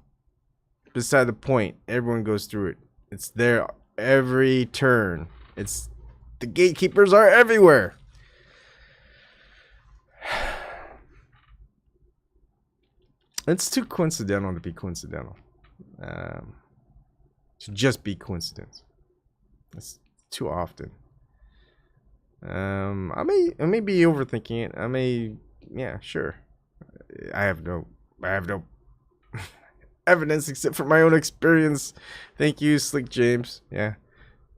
Beside the point. Everyone goes through it. It's there every turn. It's the gatekeepers are everywhere. It's too coincidental to be coincidental. To just be coincidence. It's too often. I may be overthinking it. I may, yeah, sure. I have no evidence except for my own experience. Thank you, Slick James. Yeah,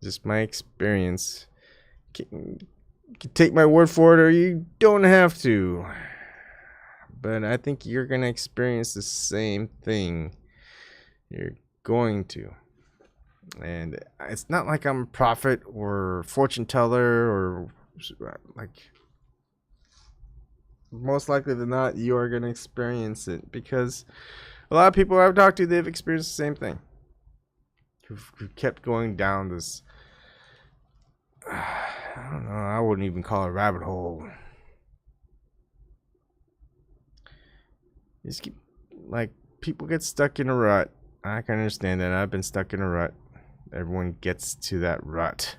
just my experience. You can take my word for it, or you don't have to. But I think you're gonna experience the same thing. You're going to. And it's not like I'm a prophet or fortune teller or like, most likely than not you are going to experience it, because a lot of people I've talked to, they've experienced the same thing, who've kept going down this, I don't know, I wouldn't even call it a rabbit hole. You just keep, like, people get stuck in a rut. I can understand that. I've been stuck in a rut. Everyone gets to that rut.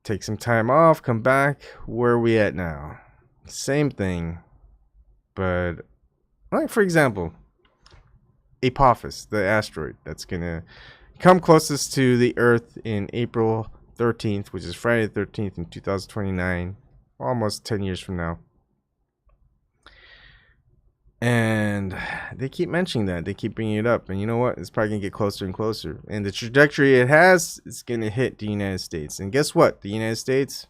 Take some time off, come back. Where are we at now? Same thing. But, like, for example, Apophis, the asteroid that's going to come closest to the Earth in April 13th, which is Friday the 13th in 2029, almost 10 years from now. And they keep mentioning that. They keep bringing it up. And you know what? It's probably going to get closer and closer. And the trajectory it has, it's going to hit the United States. And guess what? The United States,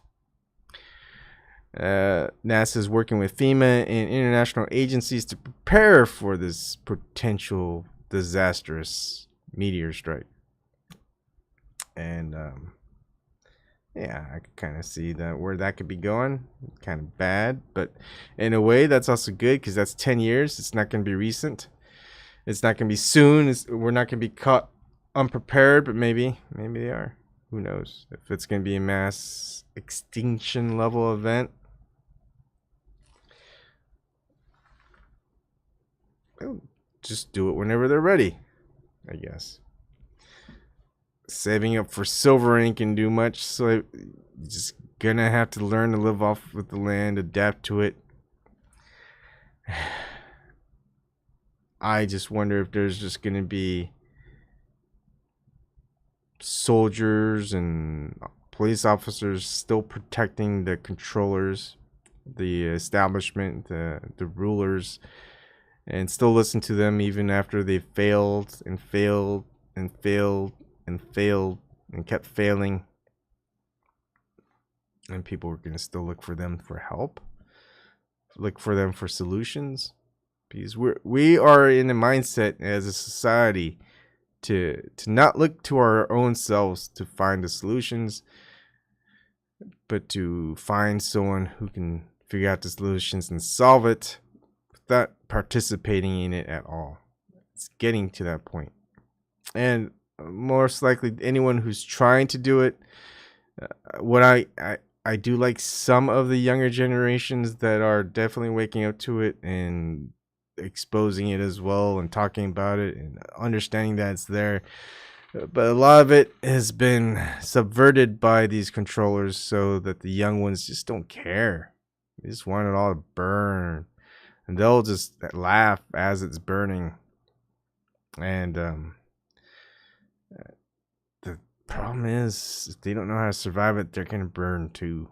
NASA is working with FEMA and international agencies to prepare for this potential disastrous meteor strike. And Yeah, I could kind of see that where that could be going. Kind of bad, but in a way, that's also good because that's 10 years. It's not going to be recent. It's not going to be soon. We're not going to be caught unprepared, but maybe they are. Who knows? If it's going to be a mass extinction level event, they'll just do it whenever they're ready, I guess. Saving up for silver ain't can do much, so you're just gonna have to learn to live off with the land, adapt to it. I just wonder if there's just gonna be soldiers and police officers still protecting the controllers, the establishment, the rulers, and still listen to them even after they failed and failed and failed and failed and kept failing, and people are going to still look for them for help, look for them for solutions, because we are in a mindset as a society to not look to our own selves to find the solutions, but to find someone who can figure out the solutions and solve it without participating in it at all. It's getting to that point. And most likely anyone who's trying to do it, what I do like some of the younger generations that are definitely waking up to it and exposing it as well and talking about it and understanding that it's there. But a lot of it has been subverted by these controllers so that the young ones just don't care. They just want it all to burn. And they'll just laugh as it's burning. And the problem is, if they don't know how to survive it, they're going to burn too.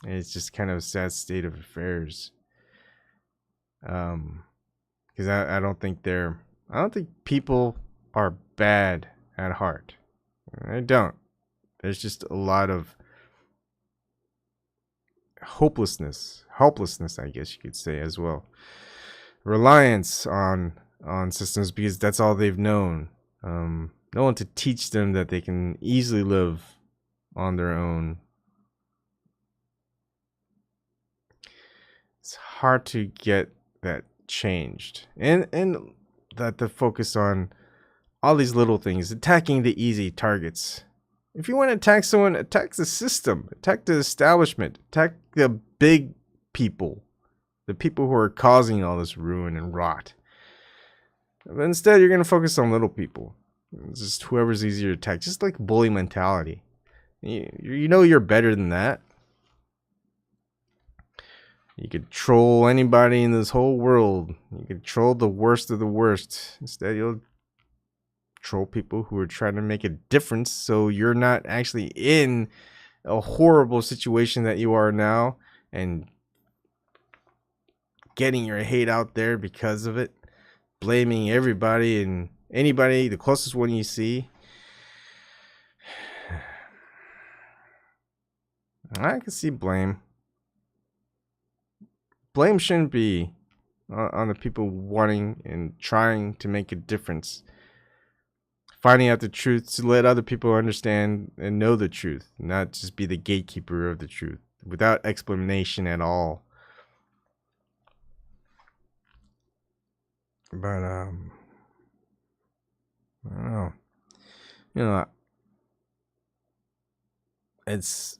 And it's just kind of a sad state of affairs. Because I don't think people are bad at heart. I don't. There's just a lot of helplessness, I guess you could say as well. Reliance on systems because that's all they've known. No one to teach them that they can easily live on their own. It's hard to get that changed, and that the focus on all these little things, attacking the easy targets. If you want to attack someone, attack the system, attack the establishment, attack the big people, the people who are causing all this ruin and rot. But instead, you're going to focus on little people. It's just whoever's easier to attack, just like bully mentality. You know you're better than that. You could troll anybody in this whole world. You could troll the worst of the worst. Instead, you'll troll people who are trying to make a difference, so you're not actually in a horrible situation that you are now and getting your hate out there because of it, blaming everybody and anybody, the closest one you see. I can see blame. Blame shouldn't be on the people wanting and trying to make a difference. Finding out the truth to let other people understand and know the truth, not just be the gatekeeper of the truth without explanation at all. But I don't know. You know, it's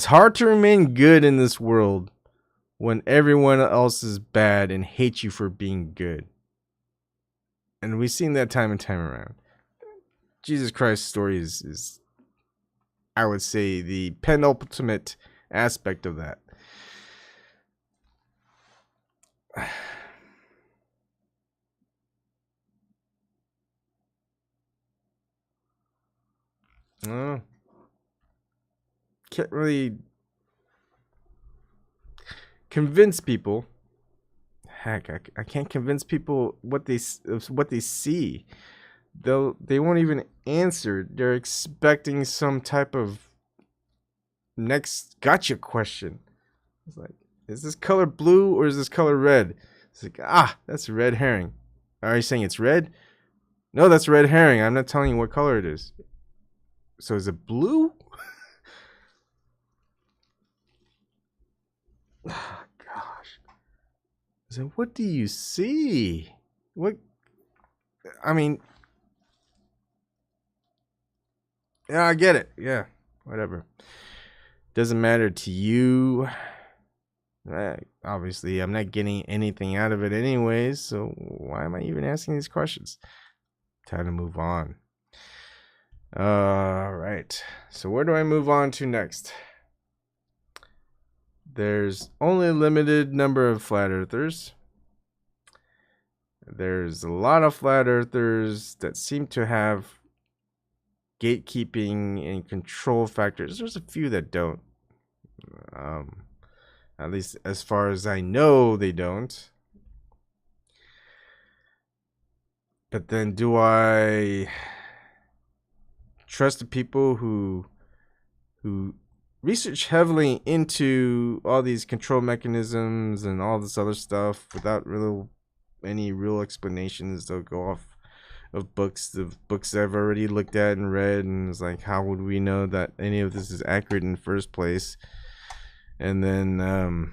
hard to remain good in this world when everyone else is bad and hates you for being good. And we've seen that time and time around. Jesus Christ's story is I would say, the penultimate aspect of that. Can't really convince people. Heck, I can't convince people what they see. They won't even answer. They're expecting some type of next gotcha question. It's like, is this color blue or is this color red? It's like, that's a red herring. Are you saying it's red? No, that's red herring. I'm not telling you what color it is. So is it blue? Oh, gosh. So what do you see? What? I mean, yeah, I get it. Yeah, whatever. Doesn't matter to you. Obviously, I'm not getting anything out of it anyways, so why am I even asking these questions? Time to move on. All right. So where do I move on to next? There's only a limited number of flat earthers. There's a lot of flat earthers that seem to have gatekeeping and control factors. There's a few that don't. At least as far as I know, they don't. But then do I trust the people who research heavily into all these control mechanisms and all this other stuff without any real explanations? They'll go off of books I've already looked at and read, and it's like, how would we know that any of this is accurate in the first place? And then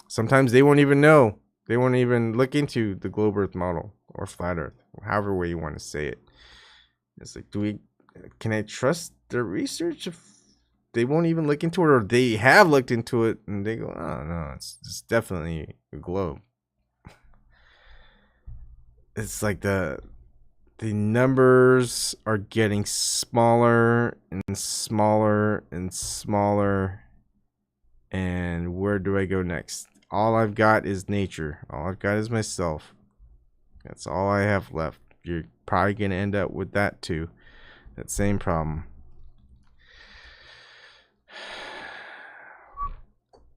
sometimes they won't even know. They won't even look into the globe Earth model or flat Earth, however way you want to say it. It's like, can I trust their research if they won't even look into it, or they have looked into it and they go, oh no, it's definitely a globe. It's like the numbers are getting smaller and smaller and smaller. And where do I go next? All I've got is nature. All I've got is myself. That's all I have left. You're probably going to end up with that too. That same problem.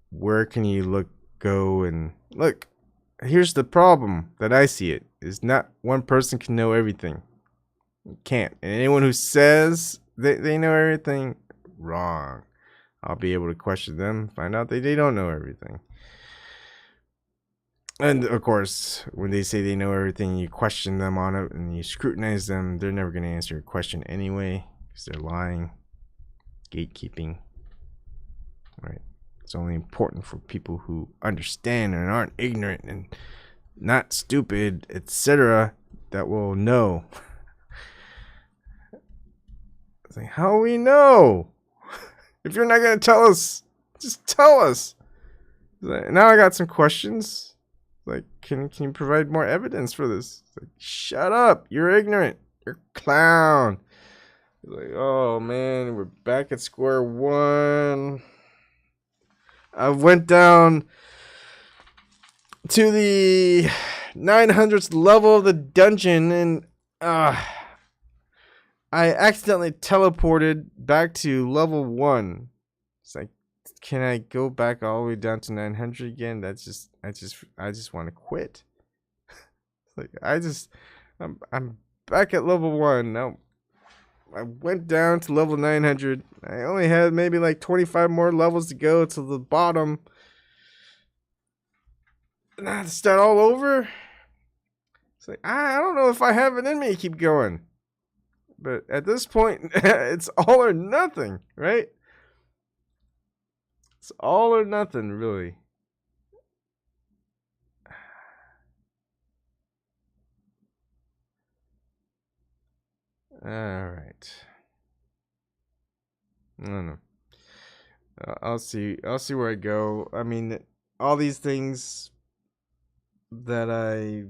Where can you go and look? Here's the problem that I see it is not one person can know everything. You can't. And anyone who says they know everything, wrong. I'll be able to question them, find out they don't know everything. And of course, when they say they know everything, you question them on it and you scrutinize them. They're never going to answer your question anyway because they're lying. Gatekeeping. Right. It's only important for people who understand and aren't ignorant and not stupid, etc., that will know. It's like, how do we know? If you're not going to tell us, just tell us. Like, now I got some questions. Like, can you provide more evidence for this? It's like, shut up. You're ignorant. You're a clown. It's like, oh man, we're back at square one. I went down to the 900th level of the dungeon and I accidentally teleported back to level 1. It's like, can I go back all the way down to 900 again? I just want to quit. Like, I'm back at level 1 now. I went down to level 900. I only had maybe like 25 more levels to go to the bottom. And I have to start all over. It's like, I don't know if I have it in me to keep going. But at this point, it's all or nothing, right? It's all or nothing, really. All right. I don't know. I'll see where I go. I mean, all these things that I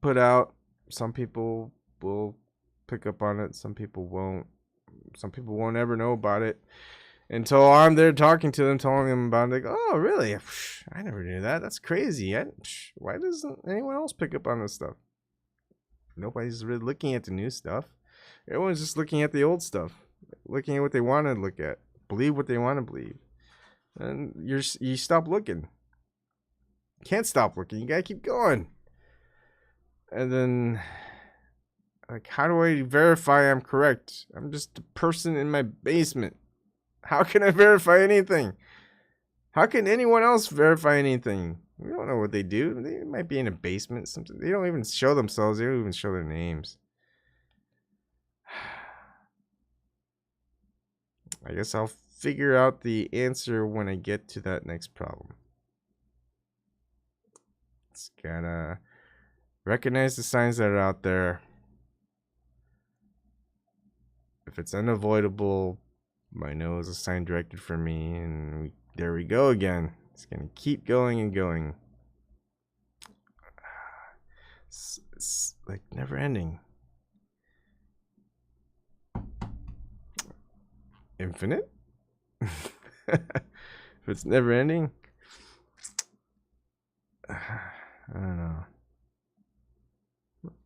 put out, some people will pick up on it, some people won't. Some people won't ever know about it until I'm there talking to them, telling them about it. Like, oh, really? I never knew that. That's crazy. Why doesn't anyone else pick up on this stuff? Nobody's really looking at the new stuff. Everyone's just looking at the old stuff, looking at what they want to look at, believe what they want to believe, and you stop looking. You can't stop looking. You gotta keep going. And then, like, how do I verify I'm correct? I'm just a person in my basement. How can I verify anything? How can anyone else verify anything? We don't know what they do. They might be in a basement. Something. They don't even show themselves. They don't even show their names. I guess I'll figure out the answer when I get to that next problem. It's gotta recognize the signs that are out there. If it's unavoidable, I know it's a sign directed for me, and there we go again. It's gonna keep going and going. It's like never ending. Infinite? If it's never ending, I don't know.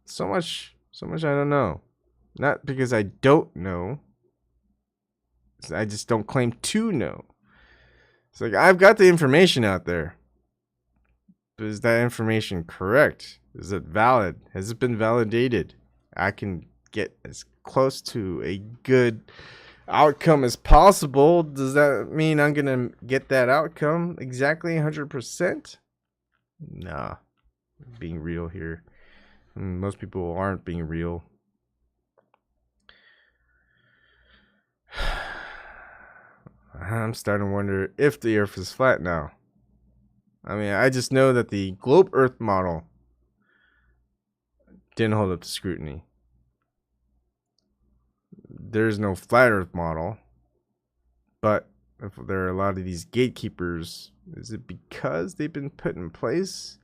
So much I don't know. Not because I don't know. I just don't claim to know. It's like, I've got the information out there. But is that information correct? Is it valid? Has it been validated? I can get as close to a good outcome as possible. Does that mean I'm going to get that outcome exactly 100%? Nah. Being real here. Most people aren't being real. I'm starting to wonder if the Earth is flat now. I mean, I just know that the globe Earth model didn't hold up to scrutiny. There's no flat Earth model. But if there are a lot of these gatekeepers, is it because they've been put in place?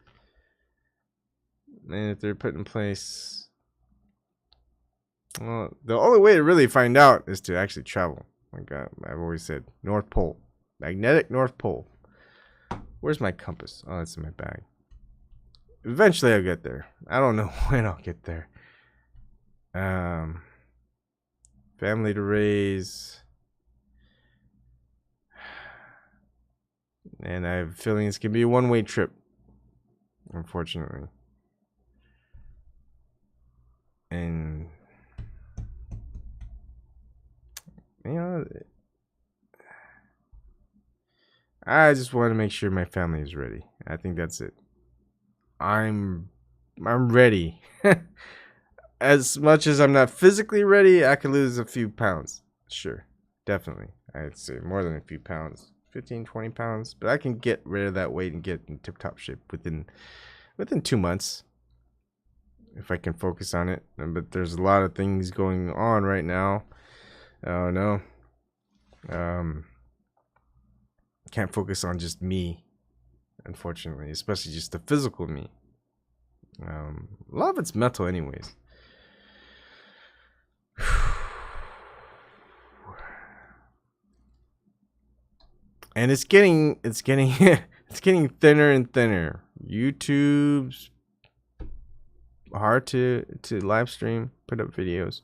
And if they're put in place, well, the only way to really find out is to actually travel. Like I've always said, North Pole, magnetic North Pole. Where's my compass? Oh, it's in my bag. Eventually I'll get there. I don't know when I'll get there. Family to raise. And I have a feeling it's going to be a one-way trip. Unfortunately. And, you know, I just want to make sure my family is ready. I think that's it. I'm ready. As much as I'm not physically ready, I could lose a few pounds. Sure, definitely. I'd say more than a few pounds. 15, 20 pounds. But I can get rid of that weight and get in tip-top shape within 2 months. If I can focus on it. But there's a lot of things going on right now. Oh, no. Can't focus on just me, unfortunately. Especially just the physical me. A lot of it's mental anyways. And it's getting it's getting thinner and thinner. YouTube's hard to live stream, put up videos.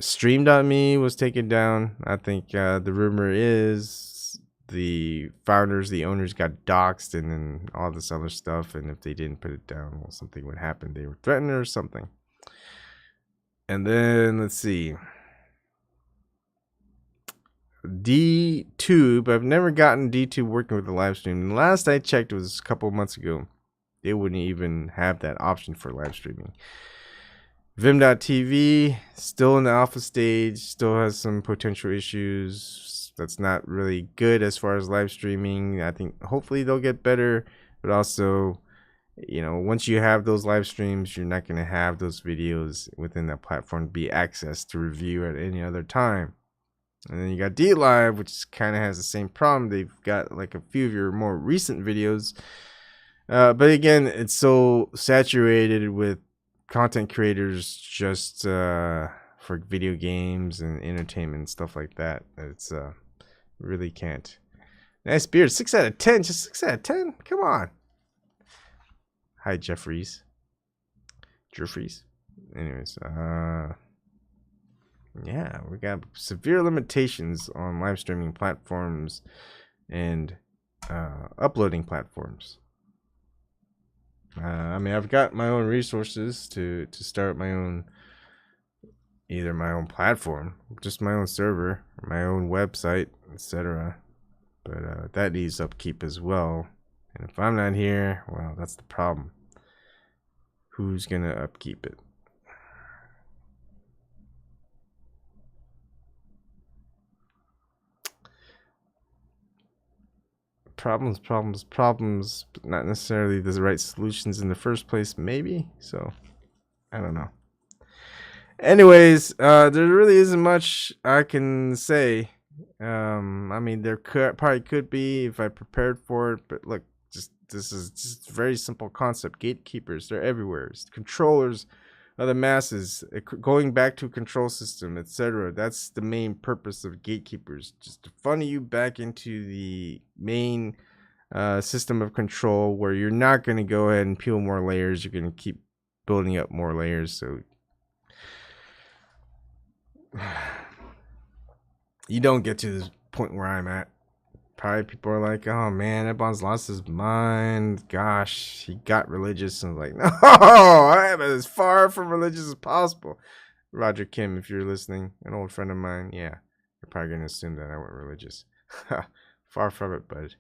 Stream.me was taken down. I think the rumor is the founders, the owners got doxxed and then all this other stuff. And if they didn't put it down, well, something would happen. They were threatened or something. And then let's see. DTube. I've never gotten DTube working with the live stream. The last I checked was a couple months ago. They wouldn't even have that option for live streaming. Vim.tv, still in the alpha stage, still has some potential issues. That's not really good as far as live streaming. I think hopefully they'll get better, but also, you know, once you have those live streams, you're not going to have those videos within that platform be accessed to review at any other time. And then you got DLive, which kind of has the same problem. They've got like a few of your more recent videos. But again, it's so saturated with content creators just for video games and entertainment and stuff like that. It's really can't. Nice beard. 6 out of 10. Just 6 out of 10? Come on. Hi, Jeffries. Anyways, yeah, we got severe limitations on live streaming platforms and uploading platforms. I mean, I've got my own resources to start my own, either my own platform, just my own server, my own website, etc. But that needs upkeep as well. And if I'm not here, well, that's the problem. Who's gonna upkeep it? problems, but not necessarily the right solutions in the first place, maybe. So, I don't know. Anyways, there really isn't much I can say. I mean, there probably could be if I prepared for it, but look, this is just a very simple concept. Gatekeepers, they're everywhere. It's controllers of the masses, going back to a control system, etc. That's the main purpose of gatekeepers, just to funnel you back into the main system of control, where you're not going to go ahead and peel more layers. You're going to keep building up more layers. So you don't get to this point where I'm at. Probably people are like, oh man, Ebon's lost his mind. Gosh, he got religious. And I was like, no, I am as far from religious as possible. Roger Kim, if you're listening, an old friend of mine, yeah, you're probably going to assume that I went religious. Far from it, bud.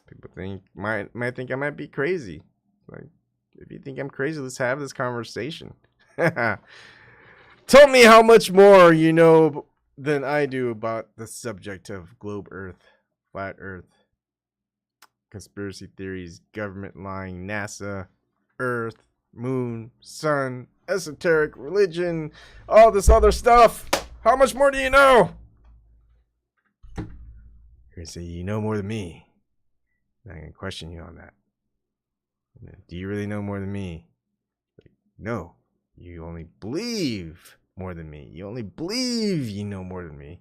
People might think I might be crazy. Like, if you think I'm crazy, let's have this conversation. Tell me how much more you know than I do about the subject of globe Earth, flat Earth, conspiracy theories, government lying, NASA, Earth, moon, sun, esoteric, religion, all this other stuff. How much more do you know? You're going to say, you know more than me. And I'm going to question you on that. Do you really know more than me? Like, no. You only believe more than me. You only believe you know more than me.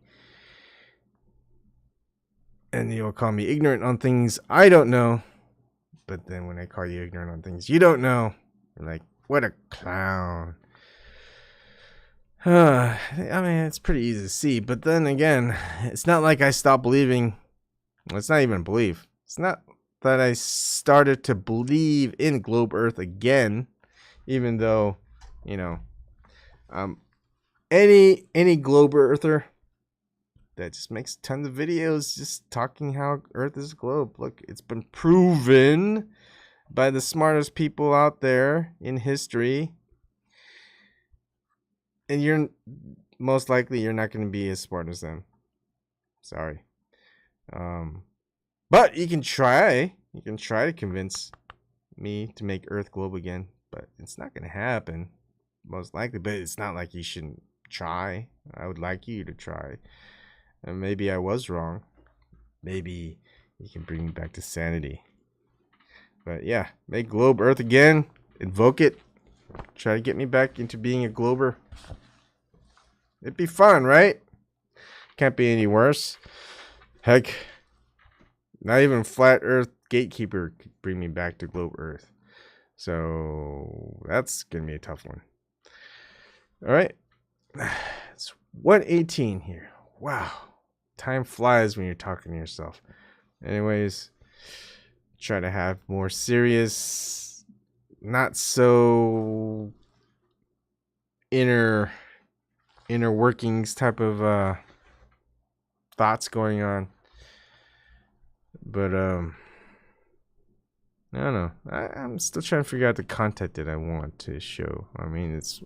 And you'll call me ignorant on things I don't know. But then when I call you ignorant on things you don't know, you're like, what a clown. I mean, it's pretty easy to see. But then again, it's not like I stopped believing. Well, it's not even belief. It's not that I started to believe in globe Earth again, even though, you know, any globe earther that just makes tons of videos just talking how Earth is a globe. Look, it's been proven by the smartest people out there in history, and you're most likely you're not going to be as smart as them. Sorry, but you can try. You can try to convince me to make Earth globe again, but it's not going to happen. Most likely, but it's not like you shouldn't try. I would like you to try. And maybe I was wrong. Maybe you can bring me back to sanity. But yeah, make globe Earth again. Invoke it. Try to get me back into being a glober. It'd be fun, right? Can't be any worse. Heck, not even flat Earth gatekeeper could bring me back to globe Earth. So that's gonna be a tough one. All right, it's 1:18 here. Wow, time flies when you're talking to yourself. Anyways, try to have more serious, not so inner workings type of thoughts going on. But I don't know. I'm still trying to figure out the content that I want to show. I mean, it's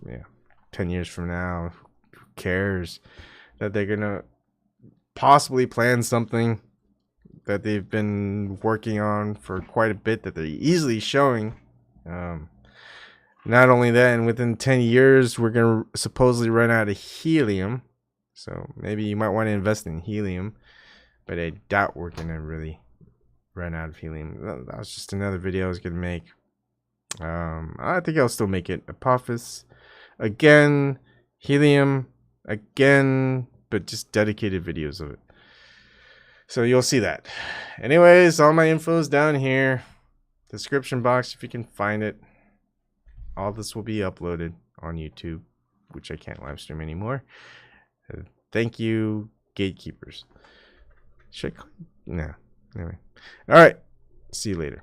10 years from now, who cares that they're gonna possibly plan something that they've been working on for quite a bit that they're easily showing. Not only that, and within 10 years we're gonna supposedly run out of helium, so maybe you might want to invest in helium, but I doubt we're gonna really run out of helium. That was just another video I was gonna make. I think I'll still make it. Apophis again, helium again, but just dedicated videos of it. So you'll see that. Anyways, all my info is down here. Description box if you can find it. All this will be uploaded on YouTube, which I can't live stream anymore. Thank you, Gatekeepers. Should I call? No. Anyway. All right. See you later.